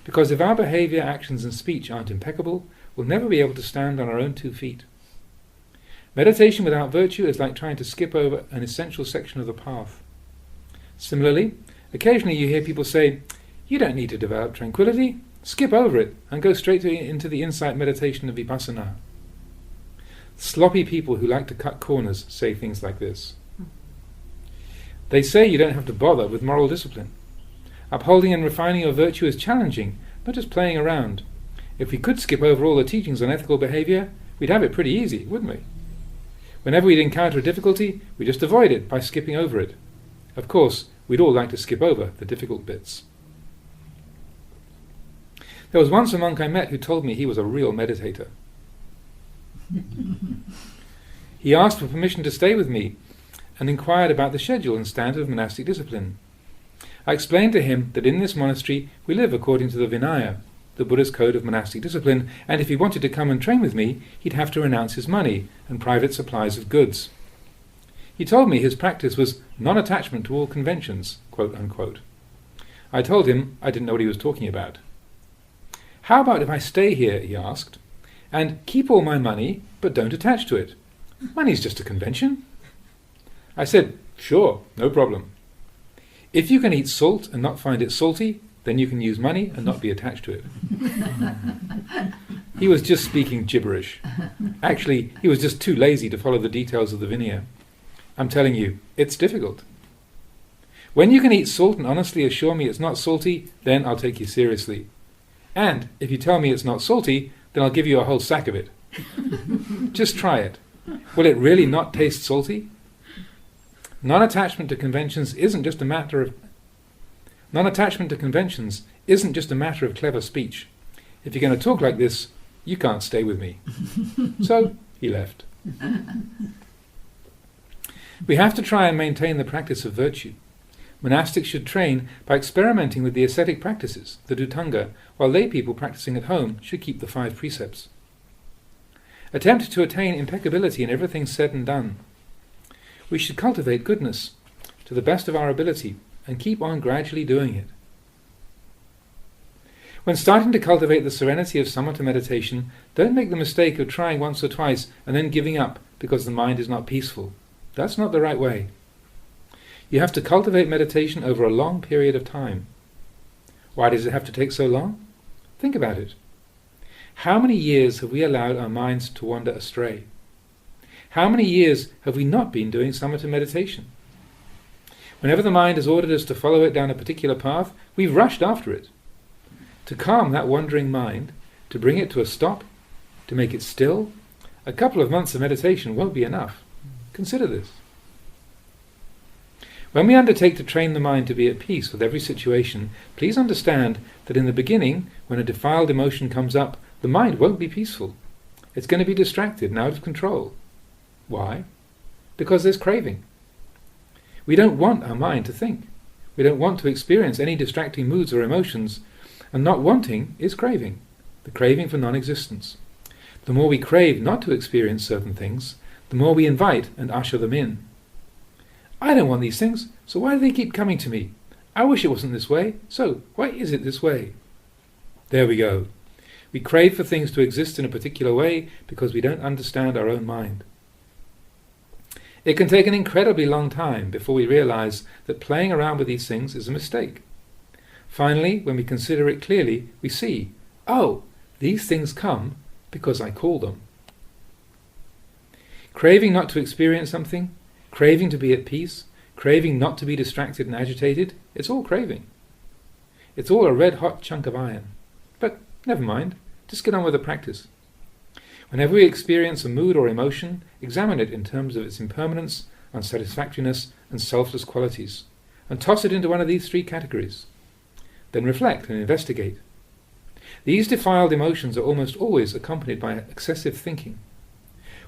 because if our behavior, actions and speech aren't impeccable, we'll never be able to stand on our own 2 feet. Meditation without virtue is like trying to skip over an essential section of the path. Similarly, occasionally you hear people say, you don't need to develop tranquility, skip over it and go straight into the insight meditation of vipassana. Sloppy people who like to cut corners say things like this. They say you don't have to bother with moral discipline. Upholding and refining your virtue is challenging, not just playing around. If we could skip over all the teachings on ethical behavior, we'd have it pretty easy, wouldn't we? Whenever we'd encounter a difficulty, we just avoid it by skipping over it. Of course, we'd all like to skip over the difficult bits. There was once a monk I met who told me he was a real meditator. He asked for permission to stay with me and inquired about the schedule and standard of monastic discipline. I explained to him that in this monastery we live according to the Vinaya, the Buddha's code of monastic discipline, and if he wanted to come and train with me, he'd have to renounce his money and private supplies of goods. He told me his practice was non-attachment to all conventions, quote unquote. I told him I didn't know what he was talking about. How about if I stay here, he asked, and keep all my money, but don't attach to it? Money's just a convention. I said, sure, no problem. If you can eat salt and not find it salty, then you can use money and not be attached to it. He was just speaking gibberish. Actually, he was just too lazy to follow the details of the Vinaya. I'm telling you, it's difficult. When you can eat salt and honestly assure me it's not salty, then I'll take you seriously. And if you tell me it's not salty, then I'll give you a whole sack of it. Just try it. Will it really not taste salty? Non-attachment to conventions isn't just a matter of clever speech. If you're going to talk like this, you can't stay with me. So he left. We have to try and maintain the practice of virtue. Monastics should train by experimenting with the ascetic practices, the Dhutanga, while lay people practicing at home should keep the 5 precepts. Attempt to attain impeccability in everything said and done. We should cultivate goodness to the best of our ability and keep on gradually doing it. When starting to cultivate the serenity of samatha meditation, don't make the mistake of trying once or twice and then giving up because the mind is not peaceful. That's not the right way. You have to cultivate meditation over a long period of time. Why does it have to take so long? Think about it. How many years have we allowed our minds to wander astray? How many years have we not been doing samatha meditation? Whenever the mind has ordered us to follow it down a particular path, we've rushed after it. To calm that wandering mind, to bring it to a stop, to make it still, a couple of months of meditation won't be enough. Consider this. When we undertake to train the mind to be at peace with every situation, please understand that in the beginning, when a defiled emotion comes up, the mind won't be peaceful. It's going to be distracted and out of control. Why? Because there's craving. We don't want our mind to think. We don't want to experience any distracting moods or emotions, and not wanting is craving, the craving for non-existence. The more we crave not to experience certain things, the more we invite and usher them in. I don't want these things, so why do they keep coming to me? I wish it wasn't this way, so why is it this way? There we go. We crave for things to exist in a particular way because we don't understand our own mind. It can take an incredibly long time before we realize that playing around with these things is a mistake. Finally, when we consider it clearly, we see, oh, these things come because I call them. Craving not to experience something, craving to be at peace, craving not to be distracted and agitated, it's all craving. It's all a red-hot chunk of iron. But never mind, just get on with the practice. Whenever we experience a mood or emotion, examine it in terms of its impermanence, unsatisfactoriness, and selfless qualities, and toss it into one of these three categories. Then reflect and investigate. These defiled emotions are almost always accompanied by excessive thinking.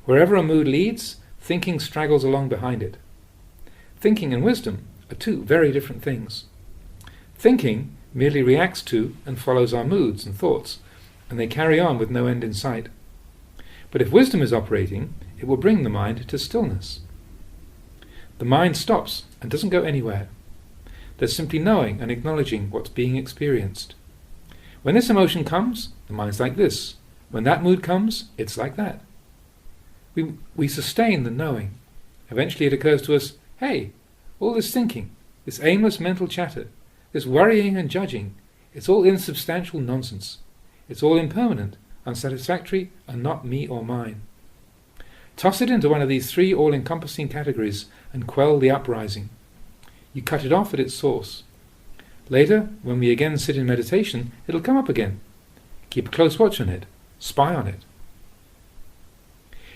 Wherever a mood leads, thinking straggles along behind it. Thinking and wisdom are two very different things. Thinking merely reacts to and follows our moods and thoughts, and they carry on with no end in sight. But if wisdom is operating, it will bring the mind to stillness. The mind stops and doesn't go anywhere. There's simply knowing and acknowledging what's being experienced. When this emotion comes, the mind's like this. When that mood comes, it's like that. We sustain the knowing. Eventually it occurs to us, hey, all this thinking, this aimless mental chatter, this worrying and judging, it's all insubstantial nonsense. It's all impermanent, unsatisfactory, and not me or mine. Toss it into one of these three all-encompassing categories and quell the uprising. You cut it off at its source. Later, when we again sit in meditation, it'll come up again. Keep a close watch on it. Spy on it.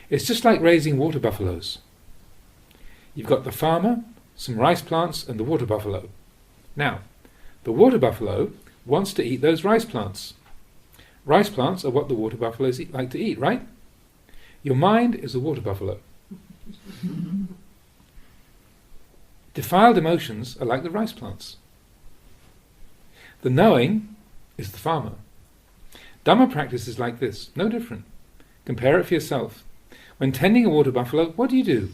It's just like raising water buffaloes. You've got the farmer, some rice plants, and the water buffalo. Now, the water buffalo wants to eat those rice plants. Rice plants are what the water buffaloes like to eat, right? Your mind is a water buffalo. Defiled emotions are like the rice plants. The knowing is the farmer. Dhamma practice is like this, no different. Compare it for yourself. When tending a water buffalo, what do?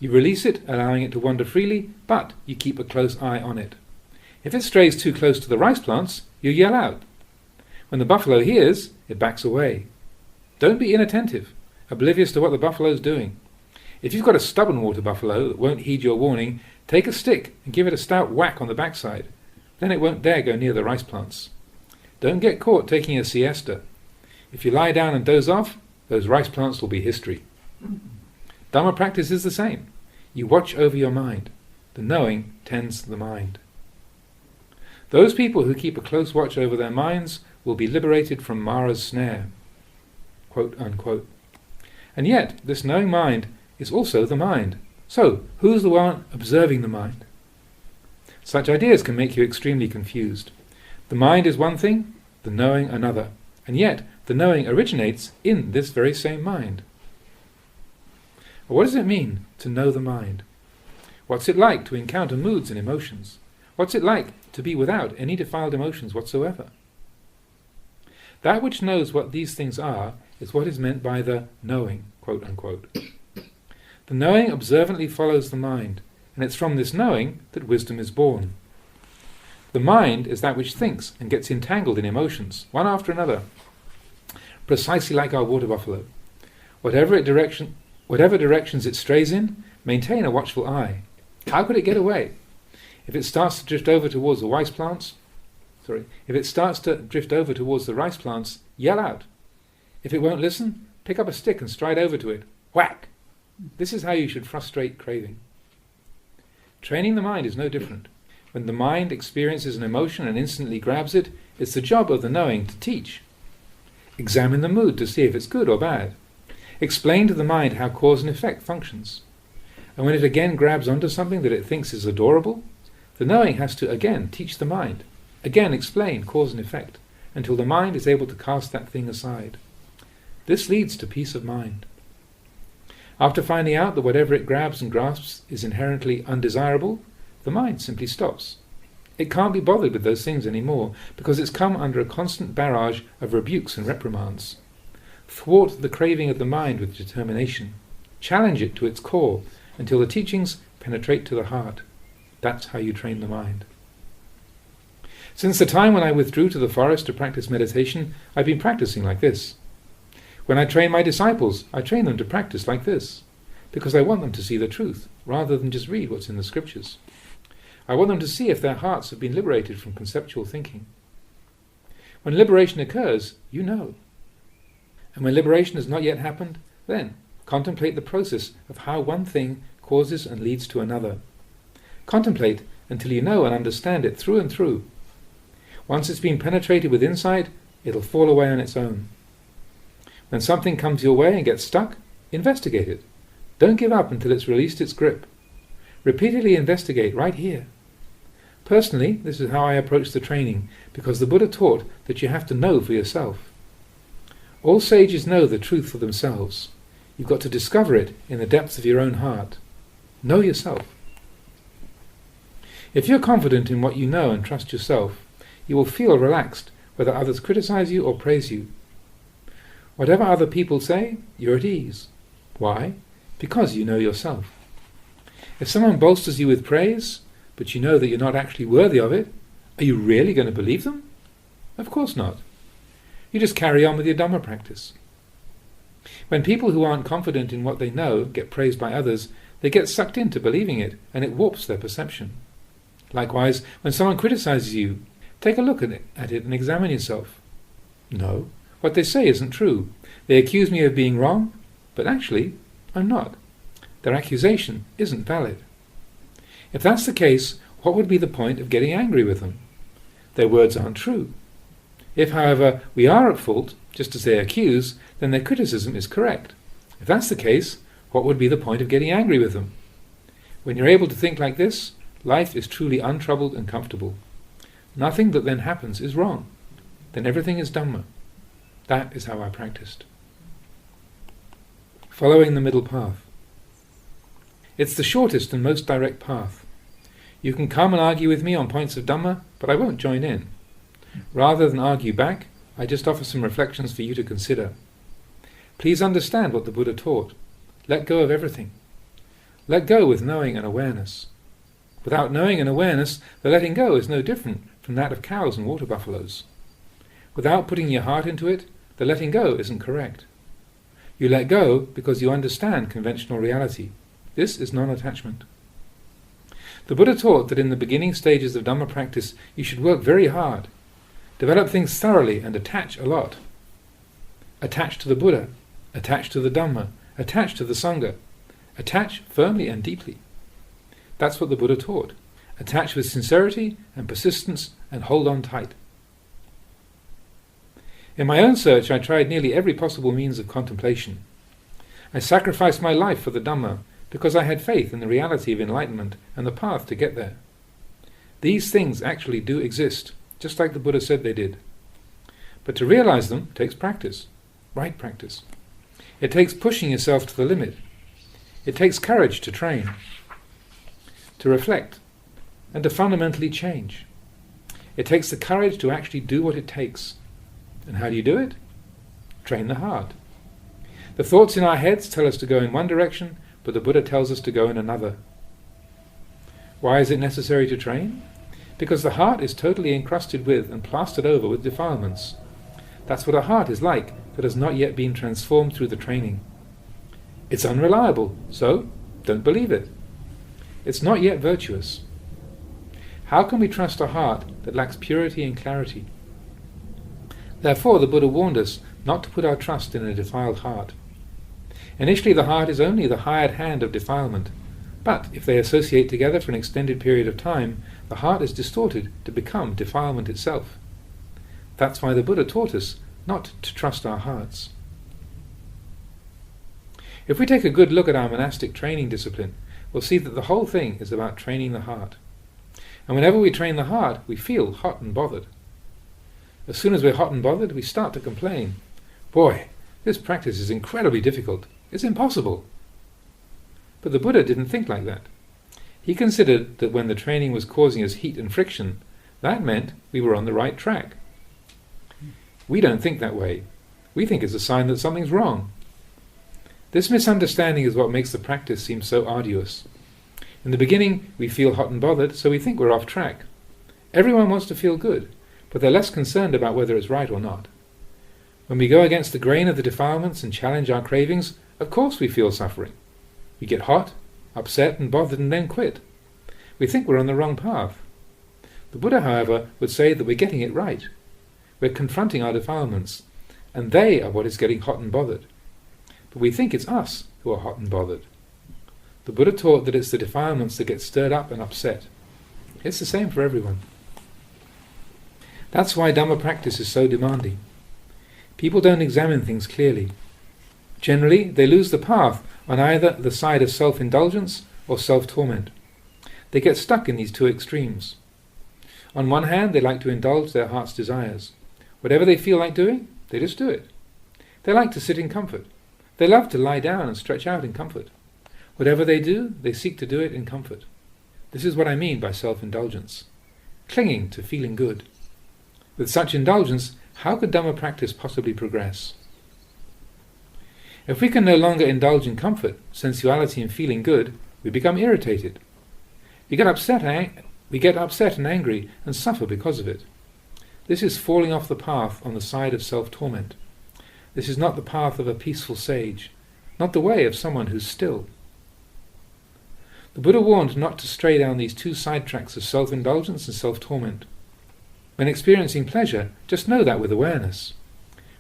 You release it, allowing it to wander freely, but you keep a close eye on it. If it strays too close to the rice plants, you yell out. When the buffalo hears, it backs away. Don't be inattentive, oblivious to what the buffalo's doing. If you've got a stubborn water buffalo that won't heed your warning, take a stick and give it a stout whack on the backside. Then it won't dare go near the rice plants. Don't get caught taking a siesta. If you lie down and doze off, those rice plants will be history. Dhamma practice is the same. You watch over your mind. The knowing tends the mind. Those people who keep a close watch over their minds will be liberated from Mara's snare, quote unquote. And yet, this knowing mind is also the mind. So, who's the one observing the mind? Such ideas can make you extremely confused. The mind is one thing, the knowing another, and yet the knowing originates in this very same mind. What does it mean to know the mind? What's it like to encounter moods and emotions? What's it like to be without any defiled emotions whatsoever? That which knows what these things are is what is meant by the knowing, quote unquote. The knowing observantly follows the mind, and it's from this knowing that wisdom is born. The mind is that which thinks and gets entangled in emotions, one after another, precisely like our water buffalo. Whatever directions it strays in, maintain a watchful eye. How could it get away? If it starts to drift over towards the rice plants, yell out. If it won't listen, pick up a stick and stride over to it. Whack! This is how you should frustrate craving. Training the mind is no different. When the mind experiences an emotion and instantly grabs it, it's the job of the knowing to teach. Examine the mood to see if it's good or bad. Explain to the mind how cause and effect functions. And when it again grabs onto something that it thinks is adorable, the knowing has to again teach the mind, again explain cause and effect, until the mind is able to cast that thing aside. This leads to peace of mind. After finding out that whatever it grabs and grasps is inherently undesirable, the mind simply stops. It can't be bothered with those things anymore, because it's come under a constant barrage of rebukes and reprimands. Thwart the craving of the mind with determination. Challenge it to its core until the teachings penetrate to the heart. That's how you train the mind. Since the time when I withdrew to the forest to practice meditation, I've been practicing like this. When I train my disciples, I train them to practice like this, because I want them to see the truth, rather than just read what's in the scriptures. I want them to see if their hearts have been liberated from conceptual thinking. When liberation occurs, you know. And when liberation has not yet happened, then contemplate the process of how one thing causes and leads to another. Contemplate until you know and understand it through and through. Once it's been penetrated with insight, it'll fall away on its own. When something comes your way and gets stuck, investigate it. Don't give up until it's released its grip. Repeatedly investigate right here. Personally, this is how I approach the training, because the Buddha taught that you have to know for yourself. All sages know the truth for themselves. You've got to discover it in the depths of your own heart. Know yourself. If you're confident in what you know and trust yourself, you will feel relaxed whether others criticize you or praise you. Whatever other people say, you're at ease. Why? Because you know yourself. If someone bolsters you with praise, but you know that you're not actually worthy of it, are you really going to believe them? Of course not. You just carry on with your Dhamma practice. When people who aren't confident in what they know get praised by others, they get sucked into believing it, and it warps their perception. Likewise, when someone criticizes you, take a look at it and examine yourself. No, what they say isn't true. They accuse me of being wrong, but actually, I'm not. Their accusation isn't valid. If that's the case, what would be the point of getting angry with them? Their words aren't true. If, however, we are at fault, just as they accuse, then their criticism is correct. If that's the case, what would be the point of getting angry with them? When you're able to think like this, life is truly untroubled and comfortable. Nothing that then happens is wrong. Then everything is Dhamma. That is how I practiced. Following the middle path. It's the shortest and most direct path. You can come and argue with me on points of Dhamma, but I won't join in. Rather than argue back, I just offer some reflections for you to consider. Please understand what the Buddha taught. Let go of everything. Let go with knowing and awareness. Without knowing and awareness, the letting go is no different from that of cows and water buffaloes. Without putting your heart into it, the letting go isn't correct. You let go because you understand conventional reality. This is non-attachment. The Buddha taught that in the beginning stages of Dhamma practice you should work very hard, develop things thoroughly and attach a lot. Attach to the Buddha, attach to the Dhamma, attach to the Sangha, attach firmly and deeply. That's what the Buddha taught. Attach with sincerity and persistence and hold on tight. In my own search I tried nearly every possible means of contemplation. I sacrificed my life for the Dhamma because I had faith in the reality of enlightenment and the path to get there. These things actually do exist, just like the Buddha said they did. But to realize them takes practice, right practice. It takes pushing yourself to the limit. It takes courage to train, to reflect, and to fundamentally change. It takes the courage to actually do what it takes. And how do you do it? Train the heart. The thoughts in our heads tell us to go in one direction, but the Buddha tells us to go in another. Why is it necessary to train? Because the heart is totally encrusted with and plastered over with defilements. That's what a heart is like that has not yet been transformed through the training. It's unreliable, so don't believe it. It's not yet virtuous. How can we trust a heart that lacks purity and clarity? Therefore the Buddha warned us not to put our trust in a defiled heart. Initially the heart is only the hired hand of defilement, but if they associate together for an extended period of time, the heart is distorted to become defilement itself. That's why the Buddha taught us not to trust our hearts. If we take a good look at our monastic training discipline, we'll see that the whole thing is about training the heart. And whenever we train the heart, we feel hot and bothered. As soon as we're hot and bothered, we start to complain. Boy, this practice is incredibly difficult. It's impossible. But the Buddha didn't think like that. He considered that when the training was causing us heat and friction, that meant we were on the right track. We don't think that way. We think it's a sign that something's wrong. This misunderstanding is what makes the practice seem so arduous. In the beginning, we feel hot and bothered, so we think we're off track. Everyone wants to feel good, but they're less concerned about whether it's right or not. When we go against the grain of the defilements and challenge our cravings, of course we feel suffering. We get hot, upset and bothered and then quit. We think we're on the wrong path. The Buddha, however, would say that we're getting it right. We're confronting our defilements, and they are what is getting hot and bothered. But we think it's us who are hot and bothered. The Buddha taught that it's the defilements that get stirred up and upset. It's the same for everyone. That's why Dhamma practice is so demanding. People don't examine things clearly. Generally, they lose the path on either the side of self-indulgence or self-torment. They get stuck in these two extremes. On one hand, they like to indulge their heart's desires. Whatever they feel like doing, they just do it. They like to sit in comfort. They love to lie down and stretch out in comfort. Whatever they do, they seek to do it in comfort. This is what I mean by self-indulgence. Clinging to feeling good. With such indulgence, how could Dhamma practice possibly progress? If we can no longer indulge in comfort, sensuality and feeling good, we become irritated. We get upset and angry and suffer because of it. This is falling off the path on the side of self-torment. This is not the path of a peaceful sage, not the way of someone who's still. The Buddha warned not to stray down these two sidetracks of self-indulgence and self-torment. When experiencing pleasure, just know that with awareness.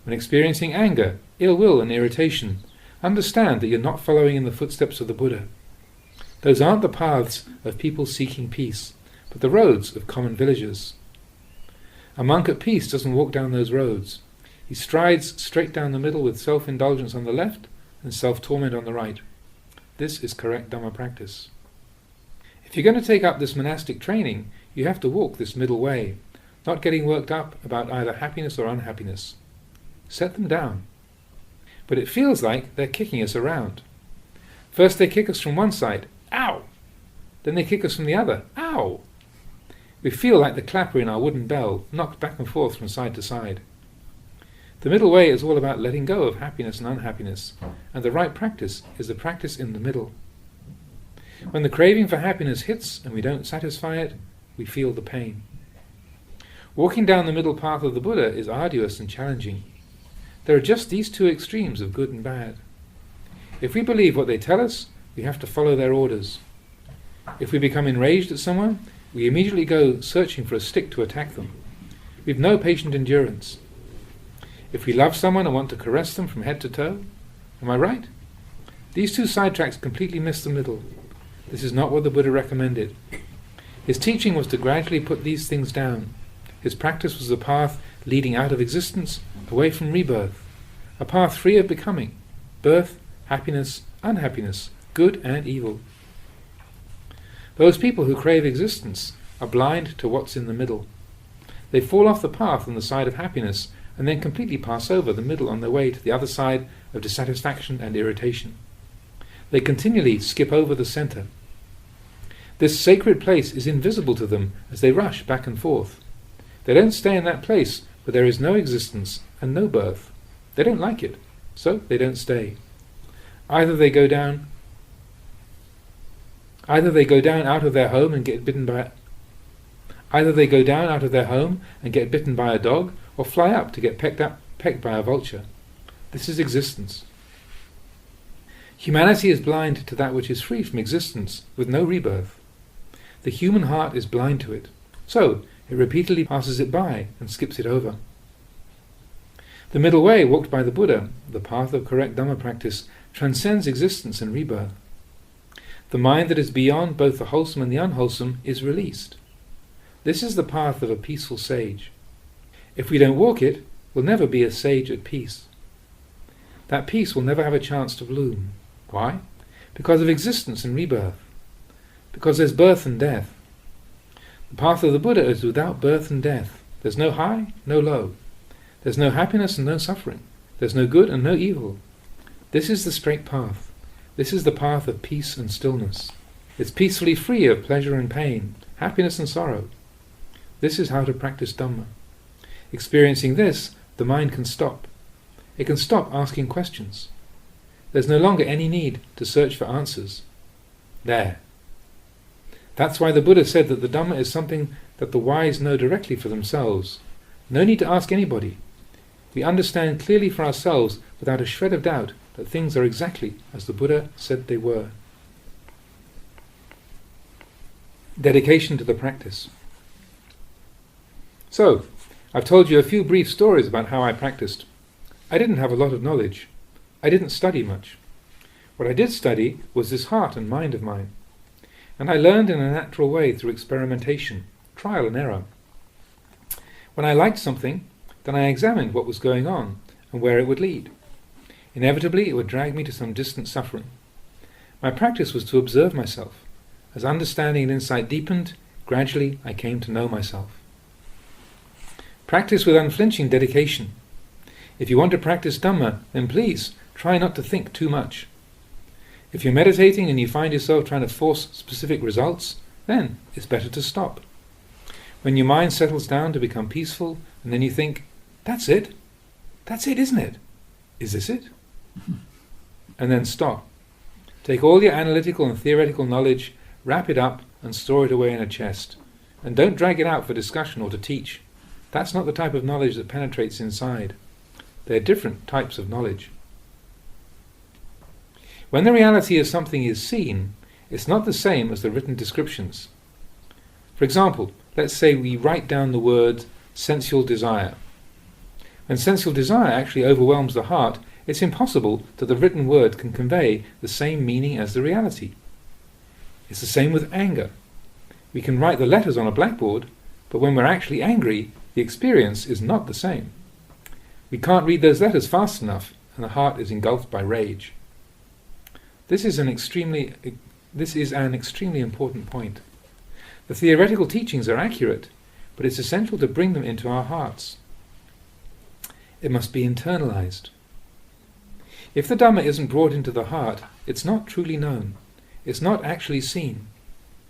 When experiencing anger, ill will and irritation, understand that you're not following in the footsteps of the Buddha. Those aren't the paths of people seeking peace, but the roads of common villagers. A monk at peace doesn't walk down those roads. He strides straight down the middle with self-indulgence on the left and self-torment on the right. This is correct Dhamma practice. If you're going to take up this monastic training, you have to walk this middle way, not getting worked up about either happiness or unhappiness. Set them down. But it feels like they're kicking us around. First they kick us from one side, ow! Then they kick us from the other, ow! We feel like the clapper in our wooden bell, knocked back and forth from side to side. The middle way is all about letting go of happiness and unhappiness, and the right practice is the practice in the middle. When the craving for happiness hits and we don't satisfy it, we feel the pain. Walking down the middle path of the Buddha is arduous and challenging. There are just these two extremes of good and bad. If we believe what they tell us, we have to follow their orders. If we become enraged at someone, we immediately go searching for a stick to attack them. We've no patient endurance. If we love someone and want to caress them from head to toe, am I right? These two sidetracks completely miss the middle. This is not what the Buddha recommended. His teaching was to gradually put these things down. His practice was a path leading out of existence, away from rebirth, a path free of becoming, birth, happiness, unhappiness, good and evil. Those people who crave existence are blind to what's in the middle. They fall off the path on the side of happiness and then completely pass over the middle on their way to the other side of dissatisfaction and irritation. They continually skip over the center. This sacred place is invisible to them as they rush back and forth. They don't stay in that place where there is no existence and no birth. They don't like it, so they don't stay. Either they go down out of their home and get bitten by a dog, or fly up to get pecked by a vulture. This is existence. Humanity is blind to that which is free from existence, with no rebirth. The human heart is blind to it, so it repeatedly passes it by and skips it over. The middle way walked by the Buddha, the path of correct Dhamma practice, transcends existence and rebirth. The mind that is beyond both the wholesome and the unwholesome is released. This is the path of a peaceful sage. If we don't walk it, we'll never be a sage at peace. That peace will never have a chance to bloom. Why? Because of existence and rebirth. Because there's birth and death. The path of the Buddha is without birth and death. There's no high, no low. There's no happiness and no suffering. There's no good and no evil. This is the straight path. This is the path of peace and stillness. It's peacefully free of pleasure and pain, happiness and sorrow. This is how to practice Dhamma. Experiencing this, the mind can stop. It can stop asking questions. There's no longer any need to search for answers. There. That's why the Buddha said that the Dhamma is something that the wise know directly for themselves. No need to ask anybody. We understand clearly for ourselves, without a shred of doubt, that things are exactly as the Buddha said they were. Dedication to the practice. So, I've told you a few brief stories about how I practiced. I didn't have a lot of knowledge. I didn't study much. What I did study was this heart and mind of mine. And I learned in a natural way through experimentation, trial and error. When I liked something, then I examined what was going on and where it would lead. Inevitably, it would drag me to some distant suffering. My practice was to observe myself. As understanding and insight deepened, gradually I came to know myself. Practice with unflinching dedication. If you want to practice Dhamma, then please try not to think too much. If you're meditating and you find yourself trying to force specific results, then it's better to stop. When your mind settles down to become peaceful, and then you think, that's it, isn't it? Is this it? And then stop. Take all your analytical and theoretical knowledge, wrap it up and store it away in a chest. And don't drag it out for discussion or to teach. That's not the type of knowledge that penetrates inside. They're different types of knowledge. When the reality of something is seen, it's not the same as the written descriptions. For example, let's say we write down the word sensual desire. When sensual desire actually overwhelms the heart, it's impossible that the written word can convey the same meaning as the reality. It's the same with anger. We can write the letters on a blackboard, but when we're actually angry, the experience is not the same. We can't read those letters fast enough, and the heart is engulfed by rage. This is an extremely important point. The theoretical teachings are accurate, but it's essential to bring them into our hearts. It must be internalized. If the Dhamma isn't brought into the heart, it's not truly known. It's not actually seen.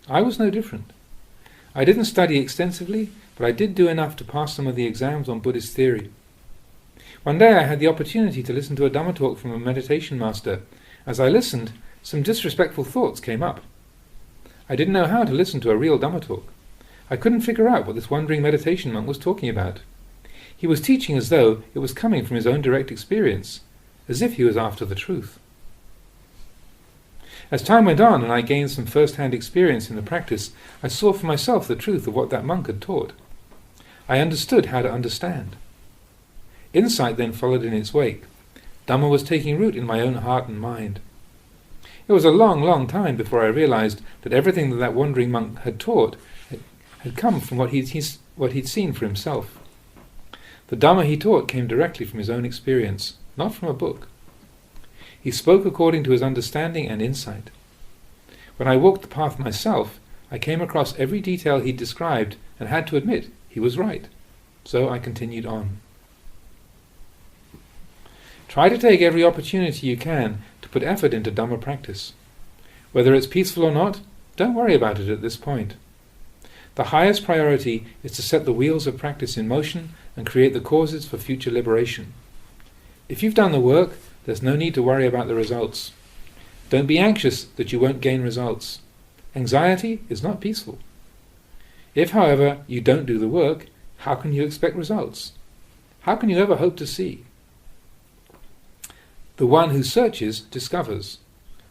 I was no different. I didn't study extensively, but I did do enough to pass some of the exams on Buddhist theory. One day I had the opportunity to listen to a Dhamma talk from a meditation master. As I listened, some disrespectful thoughts came up. I didn't know how to listen to a real Dhamma talk. I couldn't figure out what this wandering meditation monk was talking about. He was teaching as though it was coming from his own direct experience, as if he was after the truth. As time went on and I gained some first-hand experience in the practice, I saw for myself the truth of what that monk had taught. I understood how to understand. Insight then followed in its wake. Dhamma was taking root in my own heart and mind. It was a long, long time before I realized that everything that wandering monk had taught had come from what he'd seen for himself. The Dhamma he taught came directly from his own experience, not from a book. He spoke according to his understanding and insight. When I walked the path myself, I came across every detail he'd described and had to admit he was right. So I continued on. Try to take every opportunity you can to put effort into Dhamma practice. Whether it's peaceful or not, don't worry about it at this point. The highest priority is to set the wheels of practice in motion and create the causes for future liberation. If you've done the work, there's no need to worry about the results. Don't be anxious that you won't gain results. Anxiety is not peaceful. If, however, you don't do the work, how can you expect results? How can you ever hope to see? The one who searches discovers.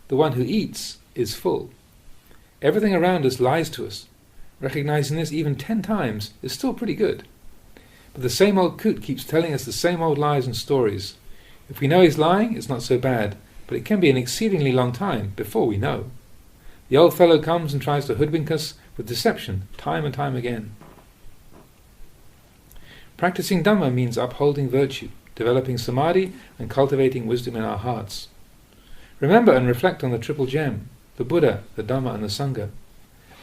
The one who eats is full. Everything around us lies to us. Recognizing this even 10 times is still pretty good. But the same old coot keeps telling us the same old lies and stories. If we know he's lying, it's not so bad, but it can be an exceedingly long time before we know. The old fellow comes and tries to hoodwink us with deception time and time again. Practicing Dhamma means upholding virtue, developing samadhi, and cultivating wisdom in our hearts. Remember and reflect on the triple gem, the Buddha, the Dhamma and the Sangha.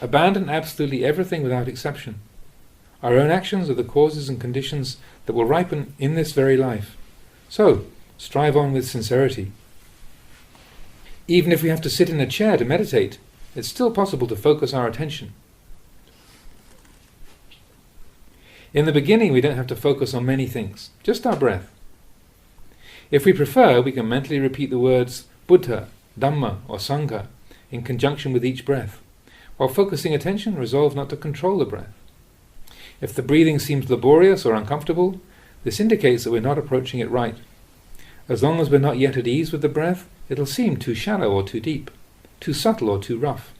Abandon absolutely everything without exception. Our own actions are the causes and conditions that will ripen in this very life. So, strive on with sincerity. Even if we have to sit in a chair to meditate, it's still possible to focus our attention. In the beginning, we don't have to focus on many things, just our breath. If we prefer, we can mentally repeat the words Buddha, Dhamma or Sangha in conjunction with each breath. While focusing attention, resolve not to control the breath. If the breathing seems laborious or uncomfortable, this indicates that we're not approaching it right. As long as we're not yet at ease with the breath, it'll seem too shallow or too deep, too subtle or too rough.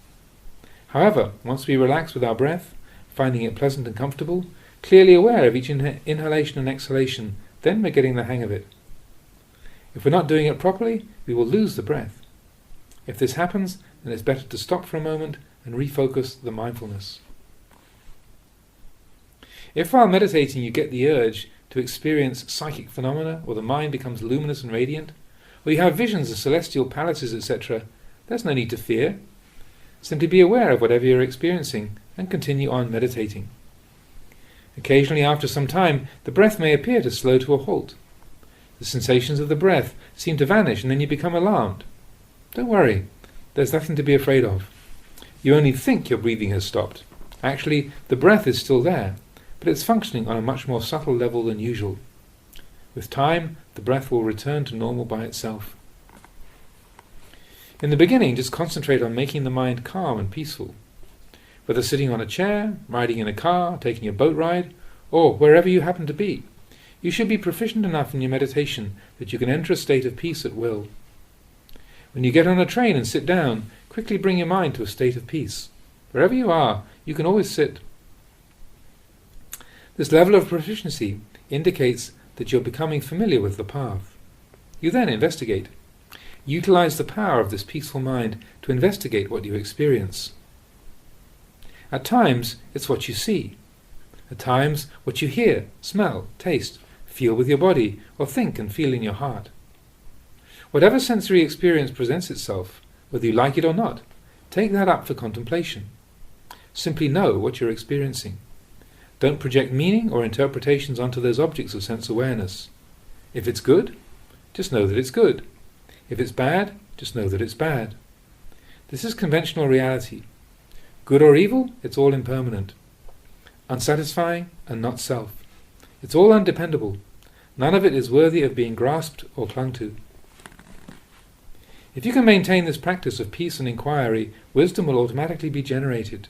However, once we relax with our breath, finding it pleasant and comfortable, clearly aware of each inhalation and exhalation, then we're getting the hang of it. If we're not doing it properly, we will lose the breath. If this happens, then it's better to stop for a moment and refocus the mindfulness. If while meditating you get the urge to experience psychic phenomena, or the mind becomes luminous and radiant, or you have visions of celestial palaces, etc., there's no need to fear. Simply be aware of whatever you're experiencing and continue on meditating. Occasionally, after some time, the breath may appear to slow to a halt. The sensations of the breath seem to vanish and then you become alarmed. Don't worry, there's nothing to be afraid of. You only think your breathing has stopped. Actually, the breath is still there, but it's functioning on a much more subtle level than usual. With time, the breath will return to normal by itself. In the beginning, just concentrate on making the mind calm and peaceful. Whether sitting on a chair, riding in a car, taking a boat ride, or wherever you happen to be, you should be proficient enough in your meditation that you can enter a state of peace at will. When you get on a train and sit down, quickly bring your mind to a state of peace. Wherever you are, you can always sit. This level of proficiency indicates that you're becoming familiar with the path. You then investigate. Utilize the power of this peaceful mind to investigate what you experience. At times, it's what you see. At times, what you hear, smell, taste, feel with your body, or think and feel in your heart. Whatever sensory experience presents itself, whether you like it or not, take that up for contemplation. Simply know what you're experiencing. Don't project meaning or interpretations onto those objects of sense awareness. If it's good, just know that it's good. If it's bad, just know that it's bad. This is conventional reality. Good or evil, it's all impermanent. Unsatisfying and not self. It's all undependable. None of it is worthy of being grasped or clung to. If you can maintain this practice of peace and inquiry, wisdom will automatically be generated.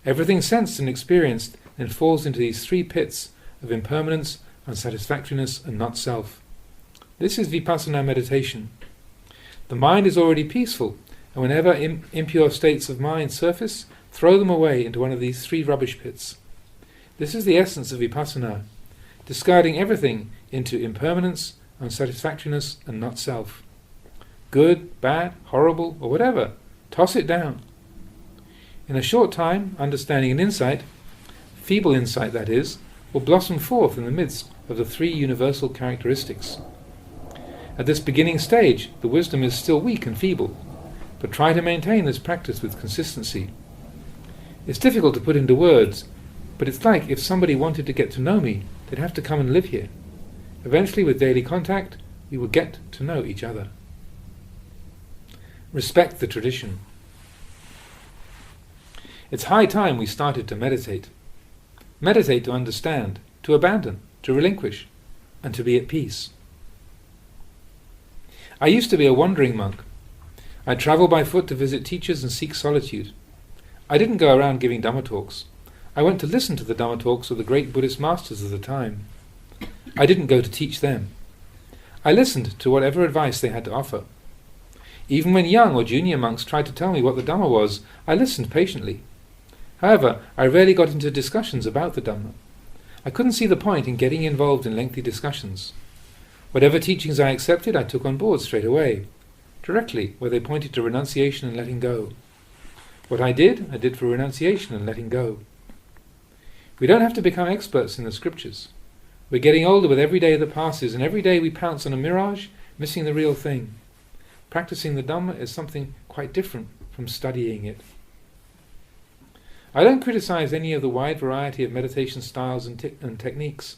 Everything sensed and experienced then falls into these three pits of impermanence, unsatisfactoriness, and not self. This is vipassana meditation. The mind is already peaceful, and whenever impure states of mind surface, throw them away into one of these three rubbish pits. This is the essence of vipassana, discarding everything into impermanence, unsatisfactoriness, and not self. Good, bad, horrible, or whatever, toss it down. In a short time, understanding and insight, feeble insight that is, will blossom forth in the midst of the three universal characteristics. At this beginning stage, the wisdom is still weak and feeble, but try to maintain this practice with consistency. It's difficult to put into words, but it's like if somebody wanted to get to know me, they'd have to come and live here. Eventually, with daily contact, we will get to know each other. Respect the tradition. It's high time we started to meditate. Meditate to understand, to abandon, to relinquish, and to be at peace. I used to be a wandering monk. I travelled by foot to visit teachers and seek solitude. I didn't go around giving Dhamma talks. I went to listen to the Dhamma talks of the great Buddhist masters of the time. I didn't go to teach them. I listened to whatever advice they had to offer. Even when young or junior monks tried to tell me what the Dhamma was, I listened patiently. However, I rarely got into discussions about the Dhamma. I couldn't see the point in getting involved in lengthy discussions. Whatever teachings I accepted, I took on board straight away, directly where they pointed to renunciation and letting go. What I did for renunciation and letting go. We don't have to become experts in the scriptures. We're getting older with every day that passes, and every day we pounce on a mirage, missing the real thing. Practicing the Dhamma is something quite different from studying it. I don't criticize any of the wide variety of meditation styles and techniques.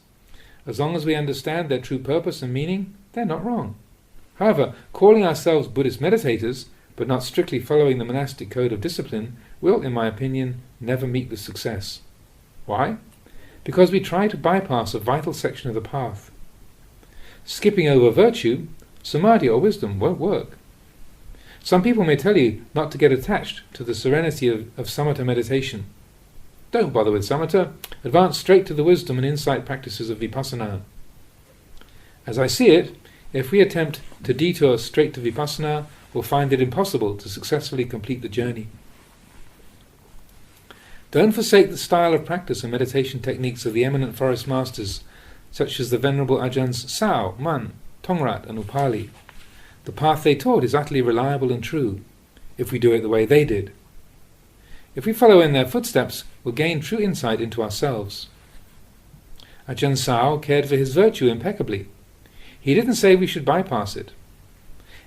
As long as we understand their true purpose and meaning, they're not wrong. However, calling ourselves Buddhist meditators, but not strictly following the monastic code of discipline, will, in my opinion, never meet with success. Why? Because we try to bypass a vital section of the path. Skipping over virtue, samadhi or wisdom won't work. Some people may tell you not to get attached to the serenity of samatha meditation. Don't bother with samatha, advance straight to the wisdom and insight practices of vipassana. As I see it, if we attempt to detour straight to vipassana, we'll find it impossible to successfully complete the journey. Don't forsake the style of practice and meditation techniques of the eminent forest masters, such as the Venerable Ajahns Sao, Man, Tongrat and Upali. The path they taught is utterly reliable and true, if we do it the way they did. If we follow in their footsteps, we'll gain true insight into ourselves. Ajahn Sao cared for his virtue impeccably. He didn't say we should bypass it.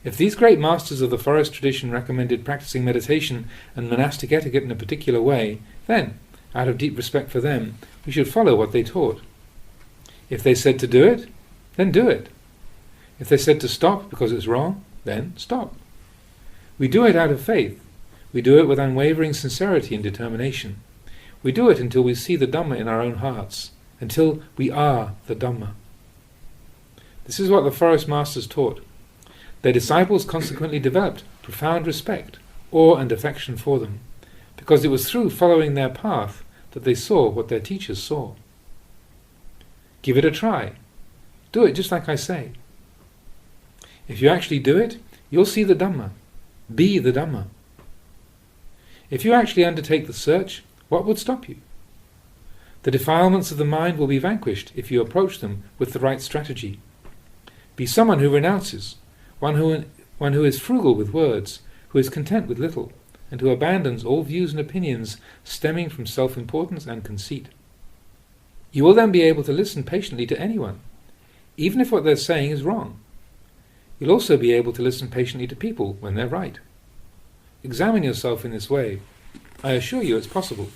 If these great masters of the forest tradition recommended practicing meditation and monastic etiquette in a particular way, then, out of deep respect for them, we should follow what they taught. If they said to do it, then do it. If they said to stop because it's wrong, then stop. We do it out of faith. We do it with unwavering sincerity and determination. We do it until we see the Dhamma in our own hearts, until we are the Dhamma. This is what the forest masters taught. Their disciples consequently developed profound respect, awe and affection for them, because it was through following their path that they saw what their teachers saw. Give it a try. Do it just like I say. If you actually do it, you'll see the Dhamma. Be the Dhamma. If you actually undertake the search, what would stop you? The defilements of the mind will be vanquished if you approach them with the right strategy. Be someone who renounces, one who is frugal with words, who is content with little, and who abandons all views and opinions stemming from self-importance and conceit. You will then be able to listen patiently to anyone, even if what they're saying is wrong. You'll also be able to listen patiently to people when they're right. Examine yourself in this way. I assure you it's possible,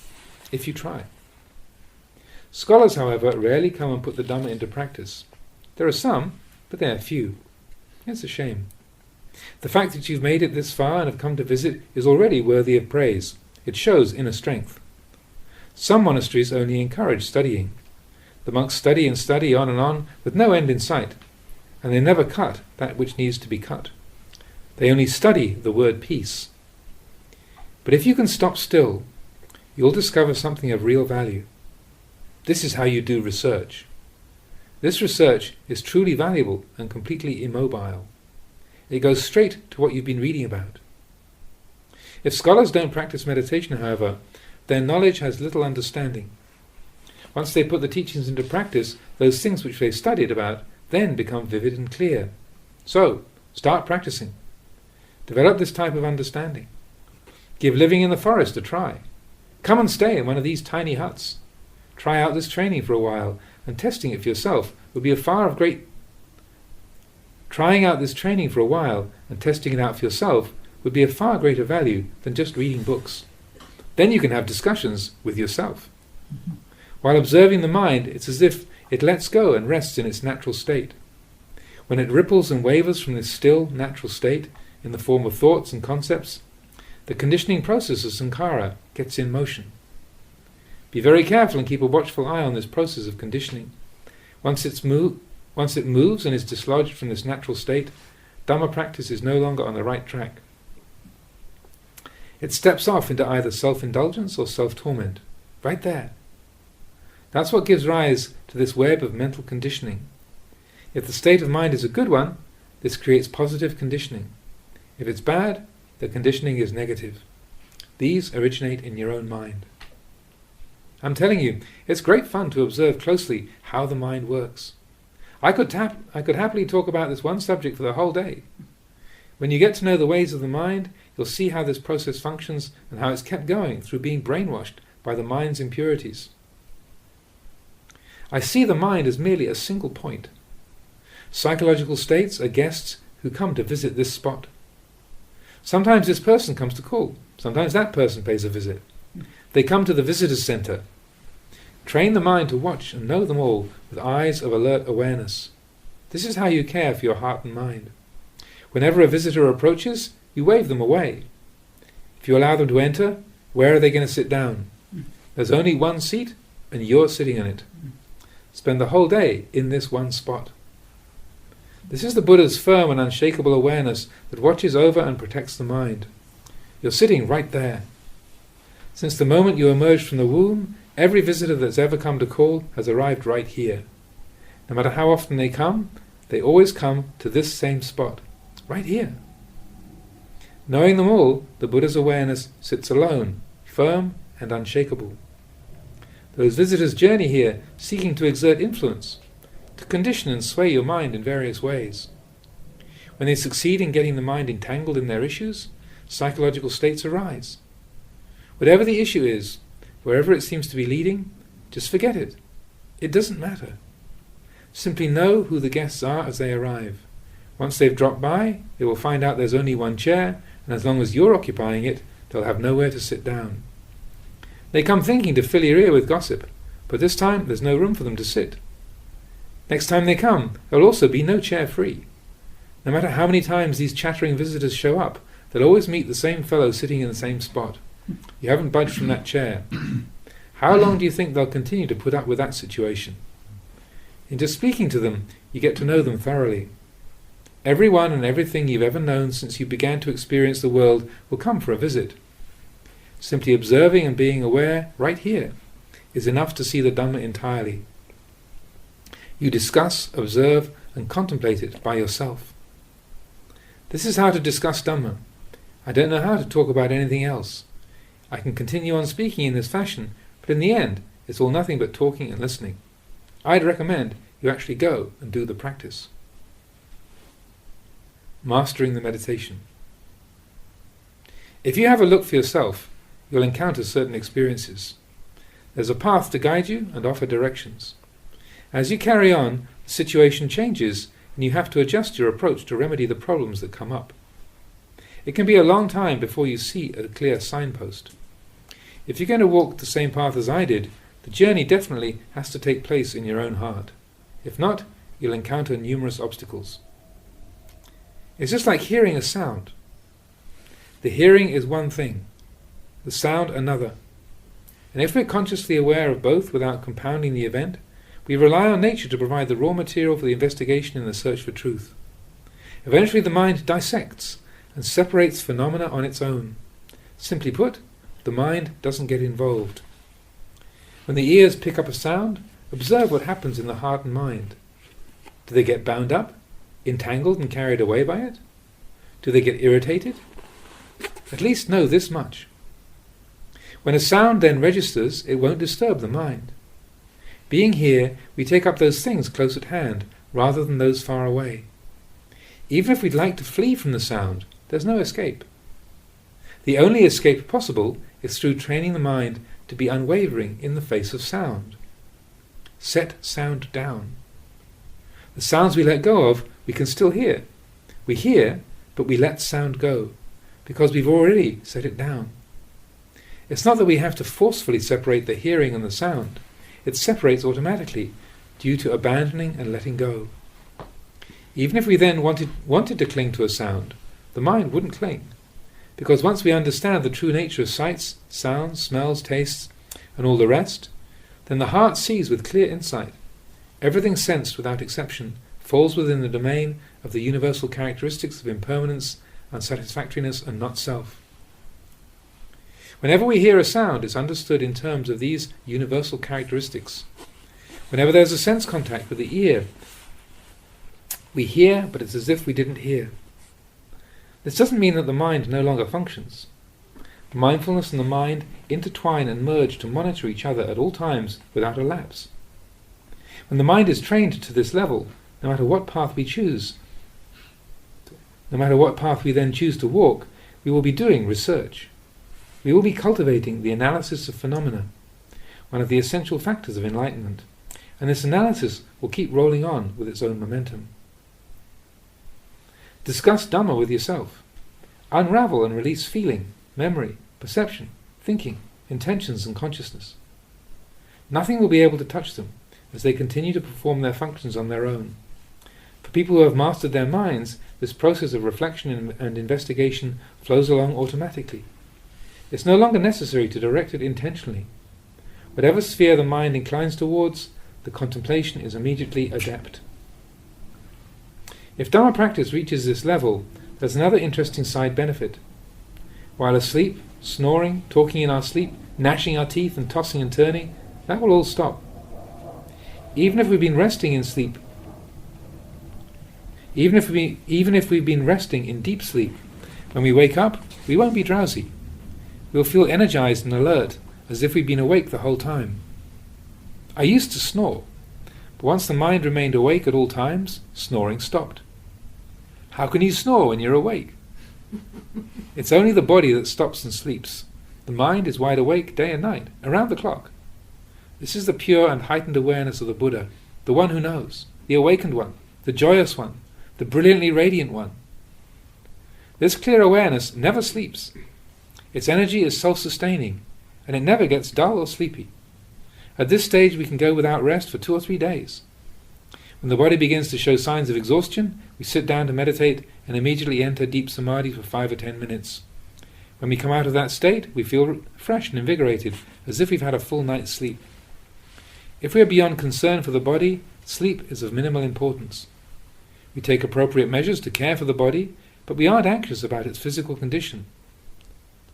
if you try. Scholars, however, rarely come and put the Dhamma into practice. There are some, but they are few. It's a shame. The fact that you've made it this far and have come to visit is already worthy of praise. It shows inner strength. Some monasteries only encourage studying. The monks study and study on with no end in sight, and they never cut that which needs to be cut. They only study the word peace. But if you can stop still, you'll discover something of real value. This is how you do research. This research is truly valuable and completely immobile. It goes straight to what you've been reading about. If scholars don't practice meditation, however, their knowledge has little understanding. Once they put the teachings into practice, those things which they studied about then become vivid and clear. So, start practicing. Develop this type of understanding. Give living in the forest a try. Come and stay in one of these tiny huts. Try out this training for a while, and testing it for yourself would be Trying out this training for a while and testing it out for yourself would be of far greater value than just reading books. Then you can have discussions with yourself. While observing the mind, it's as if it lets go and rests in its natural state. When it ripples and wavers from this still, natural state, in the form of thoughts and concepts, the conditioning process of sankhara gets in motion. Be very careful and keep a watchful eye on this process of conditioning. Once it moves and is dislodged from this natural state, Dhamma practice is no longer on the right track. It steps off into either self-indulgence or self-torment. Right there. That's what gives rise to this web of mental conditioning. If the state of mind is a good one, this creates positive conditioning. If it's bad, the conditioning is negative. These originate in your own mind. I'm telling you, it's great fun to observe closely how the mind works. I could happily talk about this one subject for the whole day. When you get to know the ways of the mind, you'll see how this process functions and how it's kept going through being brainwashed by the mind's impurities. I see the mind as merely a single point. Psychological states are guests who come to visit this spot. Sometimes this person comes to call. Sometimes that person pays a visit. They come to the visitor's center. Train the mind to watch and know them all with eyes of alert awareness. This is how you care for your heart and mind. Whenever a visitor approaches, you wave them away. If you allow them to enter, where are they going to sit down? There's only one seat, and you're sitting in it. Spend the whole day in this one spot. This is the Buddha's firm and unshakable awareness that watches over and protects the mind. You're sitting right there. Since the moment you emerged from the womb, every visitor that's ever come to call has arrived right here. No matter how often they come, they always come to this same spot, right here. Knowing them all, the Buddha's awareness sits alone, firm and unshakable. Those visitors journey here seeking to exert influence, to condition and sway your mind in various ways. When they succeed in getting the mind entangled in their issues, psychological states arise. Whatever the issue is, wherever it seems to be leading, just forget it. It doesn't matter. Simply know who the guests are as they arrive. Once they've dropped by, they will find out there's only one chair, and as long as you're occupying it, they'll have nowhere to sit down. They come thinking to fill your ear with gossip, but this time there's no room for them to sit. Next time they come, there'll also be no chair free. No matter how many times these chattering visitors show up, they'll always meet the same fellow sitting in the same spot. You haven't budged from that chair. How long do you think they'll continue to put up with that situation? In just speaking to them, you get to know them thoroughly. Everyone and everything you've ever known since you began to experience the world will come for a visit. Simply observing and being aware, right here, is enough to see the Dhamma entirely. You discuss, observe, and contemplate it by yourself. This is how to discuss Dhamma. I don't know how to talk about anything else. I can continue on speaking in this fashion, but in the end, it's all nothing but talking and listening. I'd recommend you actually go and do the practice. Mastering the meditation. If you have a look for yourself, you'll encounter certain experiences. There's a path to guide you and offer directions. As you carry on, the situation changes and you have to adjust your approach to remedy the problems that come up. It can be a long time before you see a clear signpost. If you're going to walk the same path as I did, the journey definitely has to take place in your own heart. If not, you'll encounter numerous obstacles. It's just like hearing a sound. The hearing is one thing, the sound another. And if we're consciously aware of both without compounding the event, we rely on nature to provide the raw material for the investigation and the search for truth. Eventually the mind dissects and separates phenomena on its own. Simply put, the mind doesn't get involved. When the ears pick up a sound, observe what happens in the heart and mind. Do they get bound up, entangled and carried away by it? Do they get irritated? At least know this much. When a sound then registers, it won't disturb the mind. Being here, we take up those things close at hand, rather than those far away. Even if we'd like to flee from the sound, there's no escape. The only escape possible is through training the mind to be unwavering in the face of sound. Set sound down. The sounds we let go of, we can still hear. We hear, but we let sound go, because we've already set it down. It's not that we have to forcefully separate the hearing and the sound. It separates automatically, due to abandoning and letting go. Even if we then wanted to cling to a sound, the mind wouldn't cling, because once we understand the true nature of sights, sounds, smells, tastes, and all the rest, then the heart sees with clear insight. Everything sensed without exception falls within the domain of the universal characteristics of impermanence, unsatisfactoriness, and not self. Whenever we hear a sound, it's understood in terms of these universal characteristics. Whenever there's a sense contact with the ear, we hear, but it's as if we didn't hear. This doesn't mean that the mind no longer functions. Mindfulness and the mind intertwine and merge to monitor each other at all times without a lapse. When the mind is trained to this level, no matter what path we choose, no matter what path we then choose to walk, we will be doing research. We will be cultivating the analysis of phenomena, one of the essential factors of enlightenment, and this analysis will keep rolling on with its own momentum. Discuss Dhamma with yourself. Unravel and release feeling, memory, perception, thinking, intentions and consciousness. Nothing will be able to touch them as they continue to perform their functions on their own. For people who have mastered their minds, this process of reflection and investigation flows along automatically. It's no longer necessary to direct it intentionally. Whatever sphere the mind inclines towards, the contemplation is immediately adept. If Dhamma practice reaches this level, there's another interesting side benefit. While asleep, snoring, talking in our sleep, gnashing our teeth and tossing and turning, that will all stop. Even if we've been resting in sleep, even if we've been resting in deep sleep, when we wake up, we won't be drowsy. We'll feel energized and alert, as if we'd been awake the whole time. I used to snore, but once the mind remained awake at all times, snoring stopped. How can you snore when you're awake? It's only the body that stops and sleeps. The mind is wide awake day and night, around the clock. This is the pure and heightened awareness of the Buddha, the one who knows, the awakened one, the joyous one, the brilliantly radiant one. This clear awareness never sleeps. Its energy is self-sustaining, and it never gets dull or sleepy. At this stage we can go without rest for 2 or 3 days. When the body begins to show signs of exhaustion, we sit down to meditate and immediately enter deep samadhi for 5 or 10 minutes. When we come out of that state, we feel fresh and invigorated, as if we've had a full night's sleep. If we are beyond concern for the body, sleep is of minimal importance. We take appropriate measures to care for the body, but we aren't anxious about its physical condition.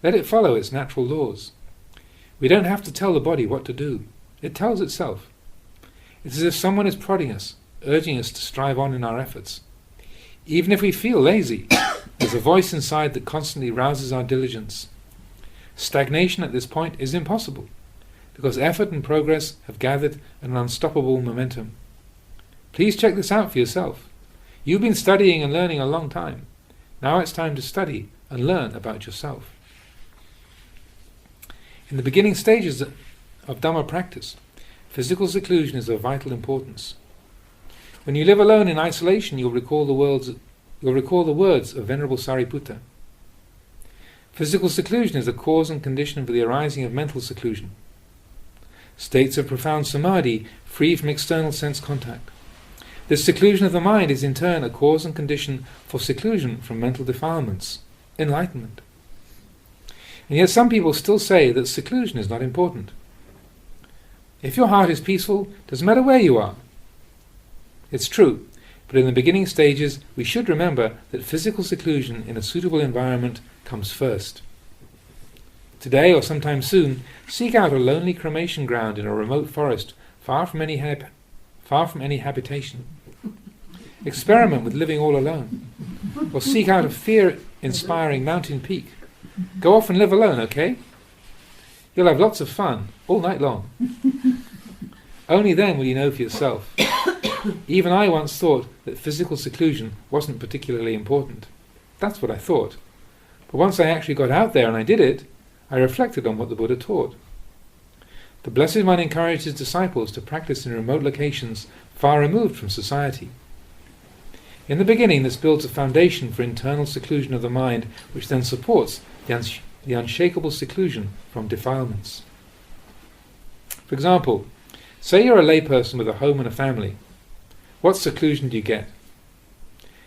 Let it follow its natural laws. We don't have to tell the body what to do. It tells itself. It's as if someone is prodding us, urging us to strive on in our efforts. Even if we feel lazy, there's a voice inside that constantly rouses our diligence. Stagnation at this point is impossible, because effort and progress have gathered an unstoppable momentum. Please check this out for yourself. You've been studying and learning a long time. Now it's time to study and learn about yourself. In the beginning stages of Dhamma practice, physical seclusion is of vital importance. When you live alone in isolation, you'll recall the words of Venerable Sariputta. Physical seclusion is a cause and condition for the arising of mental seclusion. States of profound samadhi, free from external sense contact. This seclusion of the mind is in turn a cause and condition for seclusion from mental defilements, enlightenment. And yet some people still say that seclusion is not important. If your heart is peaceful, it doesn't matter where you are. It's true, but in the beginning stages we should remember that physical seclusion in a suitable environment comes first. Today or sometime soon, seek out a lonely cremation ground in a remote forest, far from any habitation. Experiment with living all alone, or seek out a fear-inspiring mountain peak. Go off and live alone, okay? You'll have lots of fun, all night long. Only then will you know for yourself. Even I once thought that physical seclusion wasn't particularly important. That's what I thought. But once I actually got out there and I did it, I reflected on what the Buddha taught. The Blessed One encouraged his disciples to practice in remote locations far removed from society. In the beginning, this builds a foundation for internal seclusion of the mind, which then supports the unshakable seclusion from defilements. For example, say you're a layperson with a home and a family. What seclusion do you get?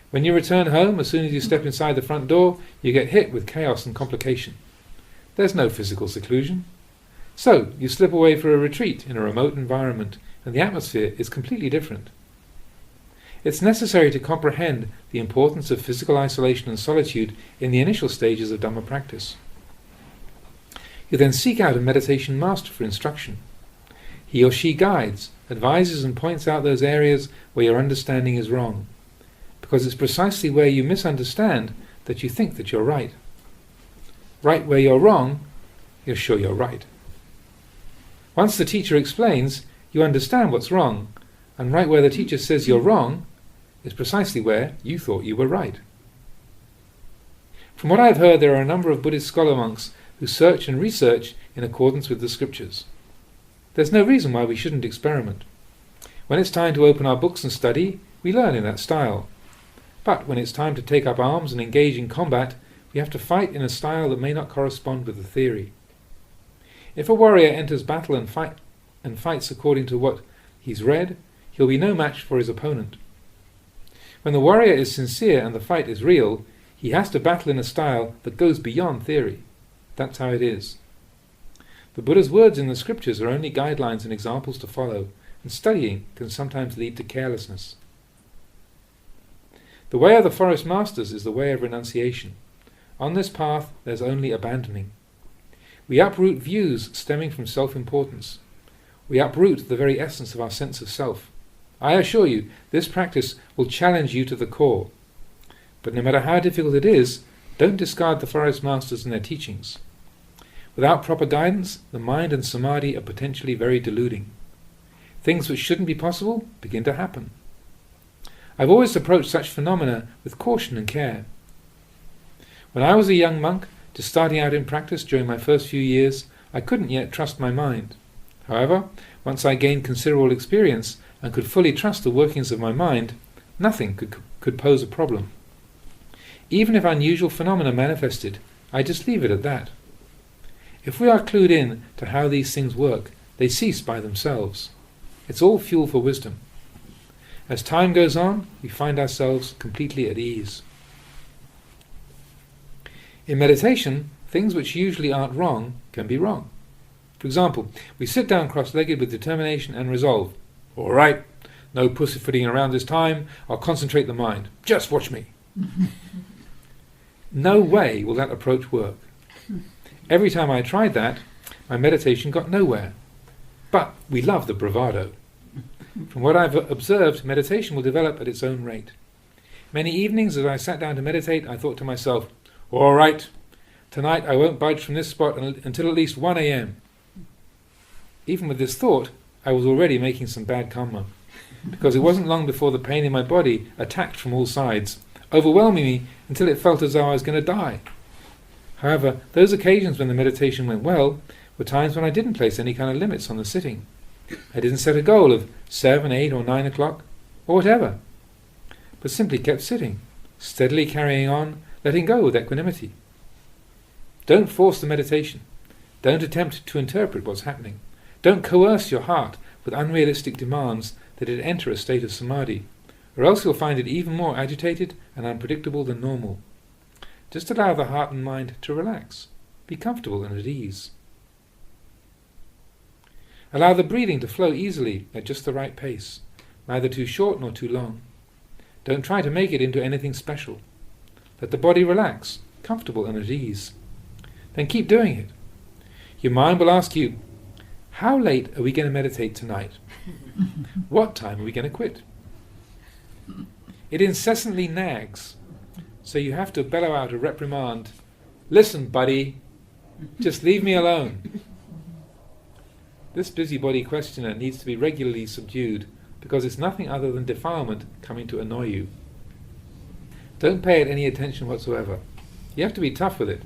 When you return home, as soon as you step inside the front door, you get hit with chaos and complication. There's no physical seclusion. So, you slip away for a retreat in a remote environment, and the atmosphere is completely different. It's necessary to comprehend the importance of physical isolation and solitude in the initial stages of Dhamma practice. You then seek out a meditation master for instruction. He or she guides, advises and points out those areas where your understanding is wrong, because it's precisely where you misunderstand that you think that you're right. Right where you're wrong, you're sure you're right. Once the teacher explains, you understand what's wrong, and right where the teacher says you're wrong is precisely where you thought you were right. From what I've heard, there are a number of Buddhist scholar monks who search and research in accordance with the scriptures. There's no reason why we shouldn't experiment. When it's time to open our books and study, we learn in that style. But when it's time to take up arms and engage in combat, we have to fight in a style that may not correspond with the theory. If a warrior enters battle and fights according to what he's read, he'll be no match for his opponent. When the warrior is sincere and the fight is real, he has to battle in a style that goes beyond theory. That's how it is. The Buddha's words in the scriptures are only guidelines and examples to follow, and studying can sometimes lead to carelessness. The way of the forest masters is the way of renunciation. On this path there's only abandoning. We uproot views stemming from self-importance. We uproot the very essence of our sense of self. I assure you, this practice will challenge you to the core. But no matter how difficult it is, don't discard the forest masters and their teachings. Without proper guidance, the mind and samadhi are potentially very deluding. Things which shouldn't be possible begin to happen. I've always approached such phenomena with caution and care. When I was a young monk, just starting out in practice during my first few years, I couldn't yet trust my mind. However, once I gained considerable experience and could fully trust the workings of my mind, nothing could pose a problem. Even if unusual phenomena manifested, I just leave it at that. If we are clued in to how these things work, they cease by themselves. It's all fuel for wisdom. As time goes on, we find ourselves completely at ease. In meditation, things which usually aren't wrong can be wrong. For example, we sit down cross-legged with determination and resolve. All right, no pussyfooting around this time, I'll concentrate the mind. Just watch me. No way will that approach work. Every time I tried that, my meditation got nowhere. But we love the bravado. From what I've observed, meditation will develop at its own rate. Many evenings as I sat down to meditate, I thought to myself, all right, tonight I won't budge from this spot until at least 1 a.m. Even with this thought, I was already making some bad karma, because it wasn't long before the pain in my body attacked from all sides, overwhelming me until it felt as though I was going to die. However, those occasions when the meditation went well were times when I didn't place any kind of limits on the sitting. I didn't set a goal of 7, 8 or 9 o'clock, or whatever, but simply kept sitting, steadily carrying on, letting go with equanimity. Don't force the meditation. Don't attempt to interpret what's happening. Don't coerce your heart with unrealistic demands that it enter a state of samadhi, or else you'll find it even more agitated and unpredictable than normal. Just allow the heart and mind to relax. Be comfortable and at ease. Allow the breathing to flow easily at just the right pace, neither too short nor too long. Don't try to make it into anything special. Let the body relax, comfortable and at ease. Then keep doing it. Your mind will ask you, how late are we going to meditate tonight? What time are we going to quit? It incessantly nags, so you have to bellow out a reprimand. Listen, buddy, just leave me alone. This busybody questioner needs to be regularly subdued because it's nothing other than defilement coming to annoy you. Don't pay it any attention whatsoever. You have to be tough with it.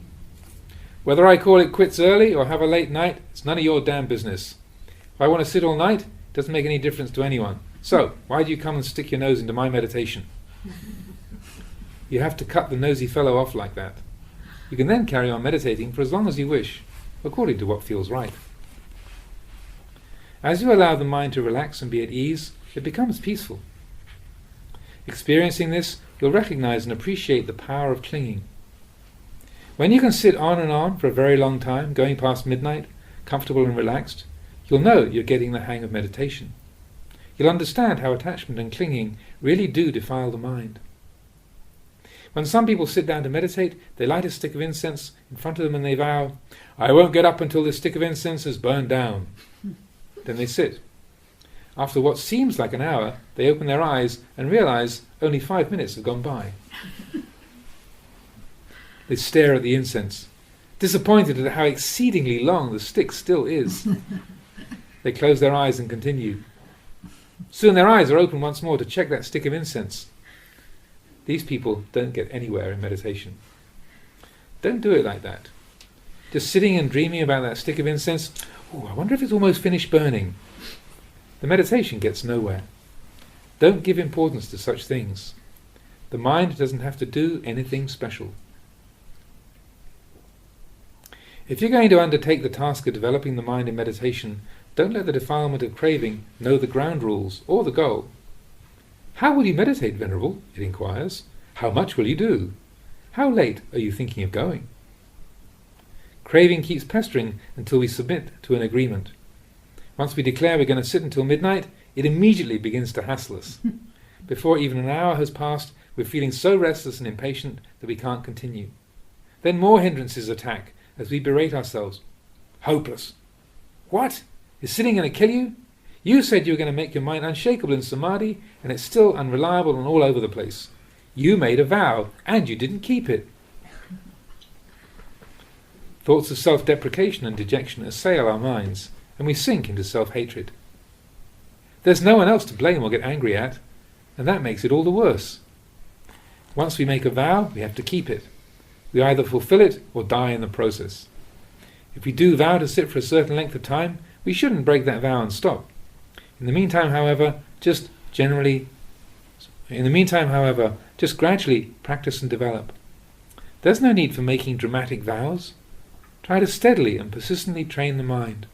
Whether I call it quits early or have a late night, it's none of your damn business. If I want to sit all night, it doesn't make any difference to anyone. So, why do you come and stick your nose into my meditation? You have to cut the nosy fellow off like that. You can then carry on meditating for as long as you wish, according to what feels right. As you allow the mind to relax and be at ease, it becomes peaceful. Experiencing this, you'll recognize and appreciate the power of clinging. When you can sit on and on for a very long time, going past midnight, comfortable and relaxed, you'll know you're getting the hang of meditation. You'll understand how attachment and clinging really do defile the mind. When some people sit down to meditate, they light a stick of incense in front of them and they vow, I won't get up until this stick of incense is burned down. Then they sit. After what seems like an hour, they open their eyes and realize only 5 minutes have gone by. They stare at the incense, disappointed at how exceedingly long the stick still is. They close their eyes and continue. Soon their eyes are open once more to check that stick of incense. These people don't get anywhere in meditation. Don't do it like that. Just sitting and dreaming about that stick of incense, I wonder if it's almost finished burning. The meditation gets nowhere. Don't give importance to such things. The mind doesn't have to do anything special. If you're going to undertake the task of developing the mind in meditation, don't let the defilement of craving know the ground rules or the goal. "How will you meditate, Venerable?" it inquires. "How much will you do? How late are you thinking of going?" Craving keeps pestering until we submit to an agreement. Once we declare we're going to sit until midnight, it immediately begins to hassle us. Before even an hour has passed, we're feeling so restless and impatient that we can't continue. Then more hindrances attack as we berate ourselves. Hopeless. What? Is sitting going to kill you? You said you were going to make your mind unshakable in samadhi, and it's still unreliable and all over the place. You made a vow, and you didn't keep it. Thoughts of self-deprecation and dejection assail our minds, and we sink into self-hatred. There's no one else to blame or get angry at, and that makes it all the worse. Once we make a vow, we have to keep it. We either fulfill it or die in the process. If we do vow to sit for a certain length of time, we shouldn't break that vow and stop. In the meantime, however, just gradually practice and develop. There's no need for making dramatic vows. Try to steadily and persistently train the mind.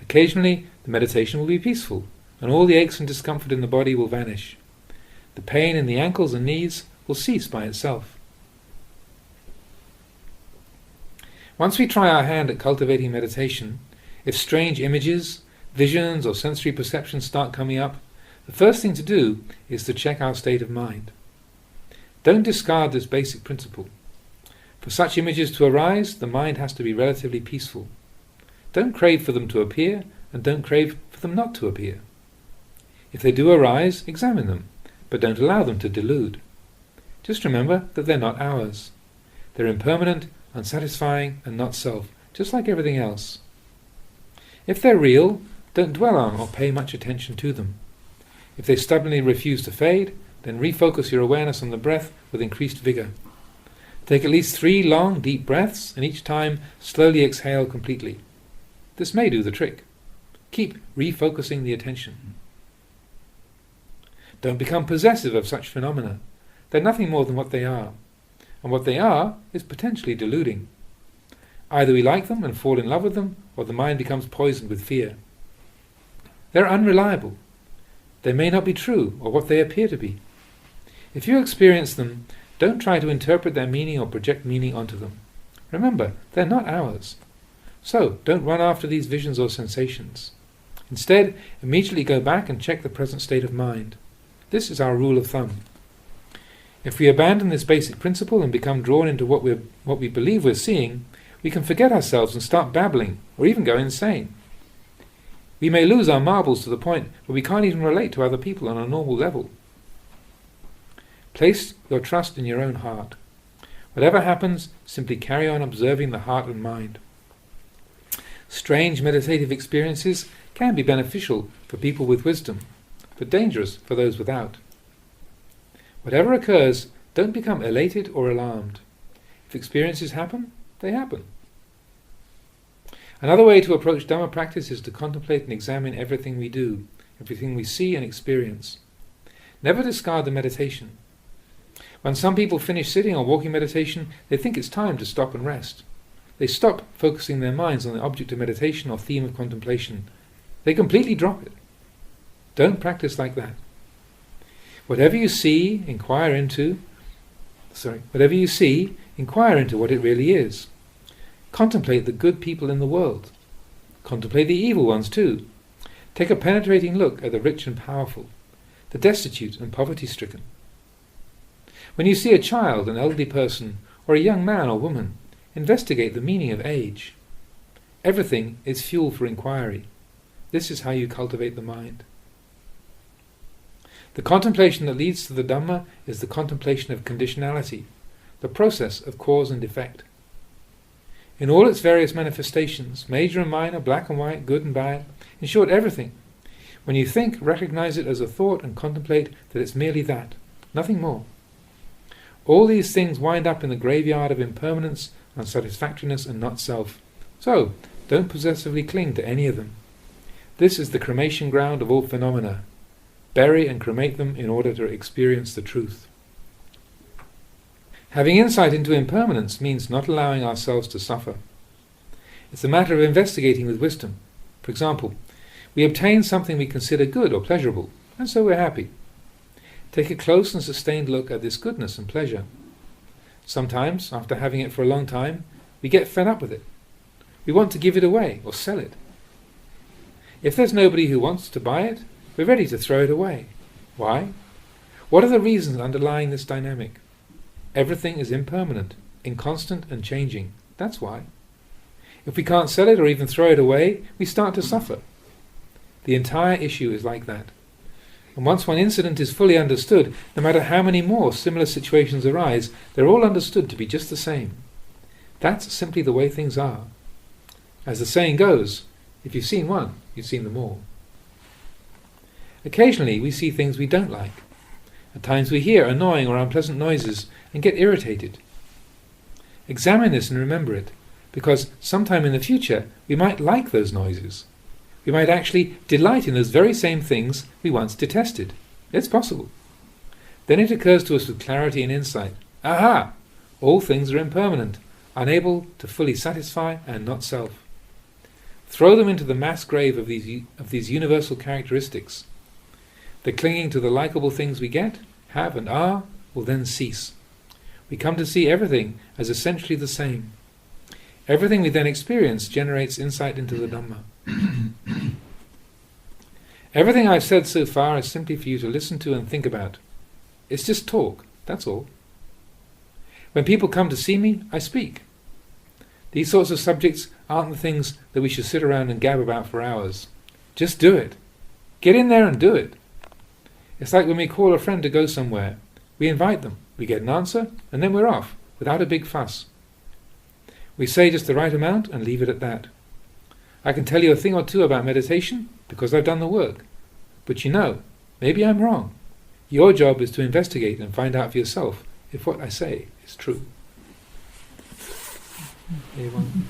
Occasionally, the meditation will be peaceful, and all the aches and discomfort in the body will vanish. The pain in the ankles and knees will cease by itself. Once we try our hand at cultivating meditation, if strange images, visions or sensory perceptions start coming up, the first thing to do is to check our state of mind. Don't discard this basic principle. For such images to arise, the mind has to be relatively peaceful. Don't crave for them to appear, and don't crave for them not to appear. If they do arise, examine them, but don't allow them to delude. Just remember that they're not ours. They're impermanent, unsatisfying, and not self, just like everything else. If they're real, don't dwell on or pay much attention to them. If they stubbornly refuse to fade, then refocus your awareness on the breath with increased vigor. Take at least 3 long, deep breaths, and each time slowly exhale completely. This may do the trick. Keep refocusing the attention. Don't become possessive of such phenomena. They're nothing more than what they are. And what they are is potentially deluding. Either we like them and fall in love with them, or the mind becomes poisoned with fear. They're unreliable. They may not be true, or what they appear to be. If you experience them, don't try to interpret their meaning or project meaning onto them. Remember, they're not ours. So, don't run after these visions or sensations. Instead, immediately go back and check the present state of mind. This is our rule of thumb. If we abandon this basic principle and become drawn into what we believe we're seeing, we can forget ourselves and start babbling, or even go insane. We may lose our marbles to the point where we can't even relate to other people on a normal level. Place your trust in your own heart. Whatever happens, simply carry on observing the heart and mind. Strange meditative experiences can be beneficial for people with wisdom, but dangerous for those without. Whatever occurs, don't become elated or alarmed. If experiences happen, they happen. Another way to approach Dhamma practice is to contemplate and examine everything we do, everything we see and experience. Never discard the meditation. When some people finish sitting or walking meditation, they think it's time to stop and rest. They stop focusing their minds on the object of meditation or theme of contemplation. They completely drop it. Don't practice like that. Whatever you see, inquire into what it really is. Contemplate the good people in the world. Contemplate the evil ones too. Take a penetrating look at the rich and powerful, the destitute and poverty-stricken. When you see a child, an elderly person, or a young man or woman, investigate the meaning of age. Everything is fuel for inquiry. This is how you cultivate the mind. The contemplation that leads to the Dhamma is the contemplation of conditionality, the process of cause and effect. In all its various manifestations, major and minor, black and white, good and bad, in short everything, when you think, recognize it as a thought and contemplate that it's merely that, nothing more. All these things wind up in the graveyard of impermanence, unsatisfactoriness and not self. So, don't possessively cling to any of them. This is the cremation ground of all phenomena. Bury and cremate them in order to experience the truth. Having insight into impermanence means not allowing ourselves to suffer. It's a matter of investigating with wisdom. For example, we obtain something we consider good or pleasurable, and so we're happy. Take a close and sustained look at this goodness and pleasure. Sometimes, after having it for a long time, we get fed up with it. We want to give it away or sell it. If there's nobody who wants to buy it, we're ready to throw it away. Why? What are the reasons underlying this dynamic? Everything is impermanent, inconstant and changing. That's why. If we can't sell it or even throw it away, we start to suffer. The entire issue is like that. And once one incident is fully understood, no matter how many more similar situations arise, they're all understood to be just the same. That's simply the way things are. As the saying goes, if you've seen one, you've seen them all. Occasionally we see things we don't like. At times we hear annoying or unpleasant noises and get irritated. Examine this and remember it, because sometime in the future we might like those noises. We might actually delight in those very same things we once detested. It's possible. Then it occurs to us with clarity and insight. Aha! All things are impermanent, unable to fully satisfy and not self. Throw them into the mass grave of these universal characteristics. The clinging to the likable things we get, have and are, will then cease. We come to see everything as essentially the same. Everything we then experience generates insight into the Dhamma. Everything I've said so far is simply for you to listen to and think about. It's just talk, that's all. When people come to see me, I speak. These sorts of subjects aren't the things that we should sit around and gab about for hours. Just do it. Get in there and do it. It's like when we call a friend to go somewhere. We invite them, we get an answer, and then we're off, without a big fuss. We say just the right amount and leave it at that. I can tell you a thing or two about meditation because I've done the work. But maybe I'm wrong. Your job is to investigate and find out for yourself if what I say is true. Anyone?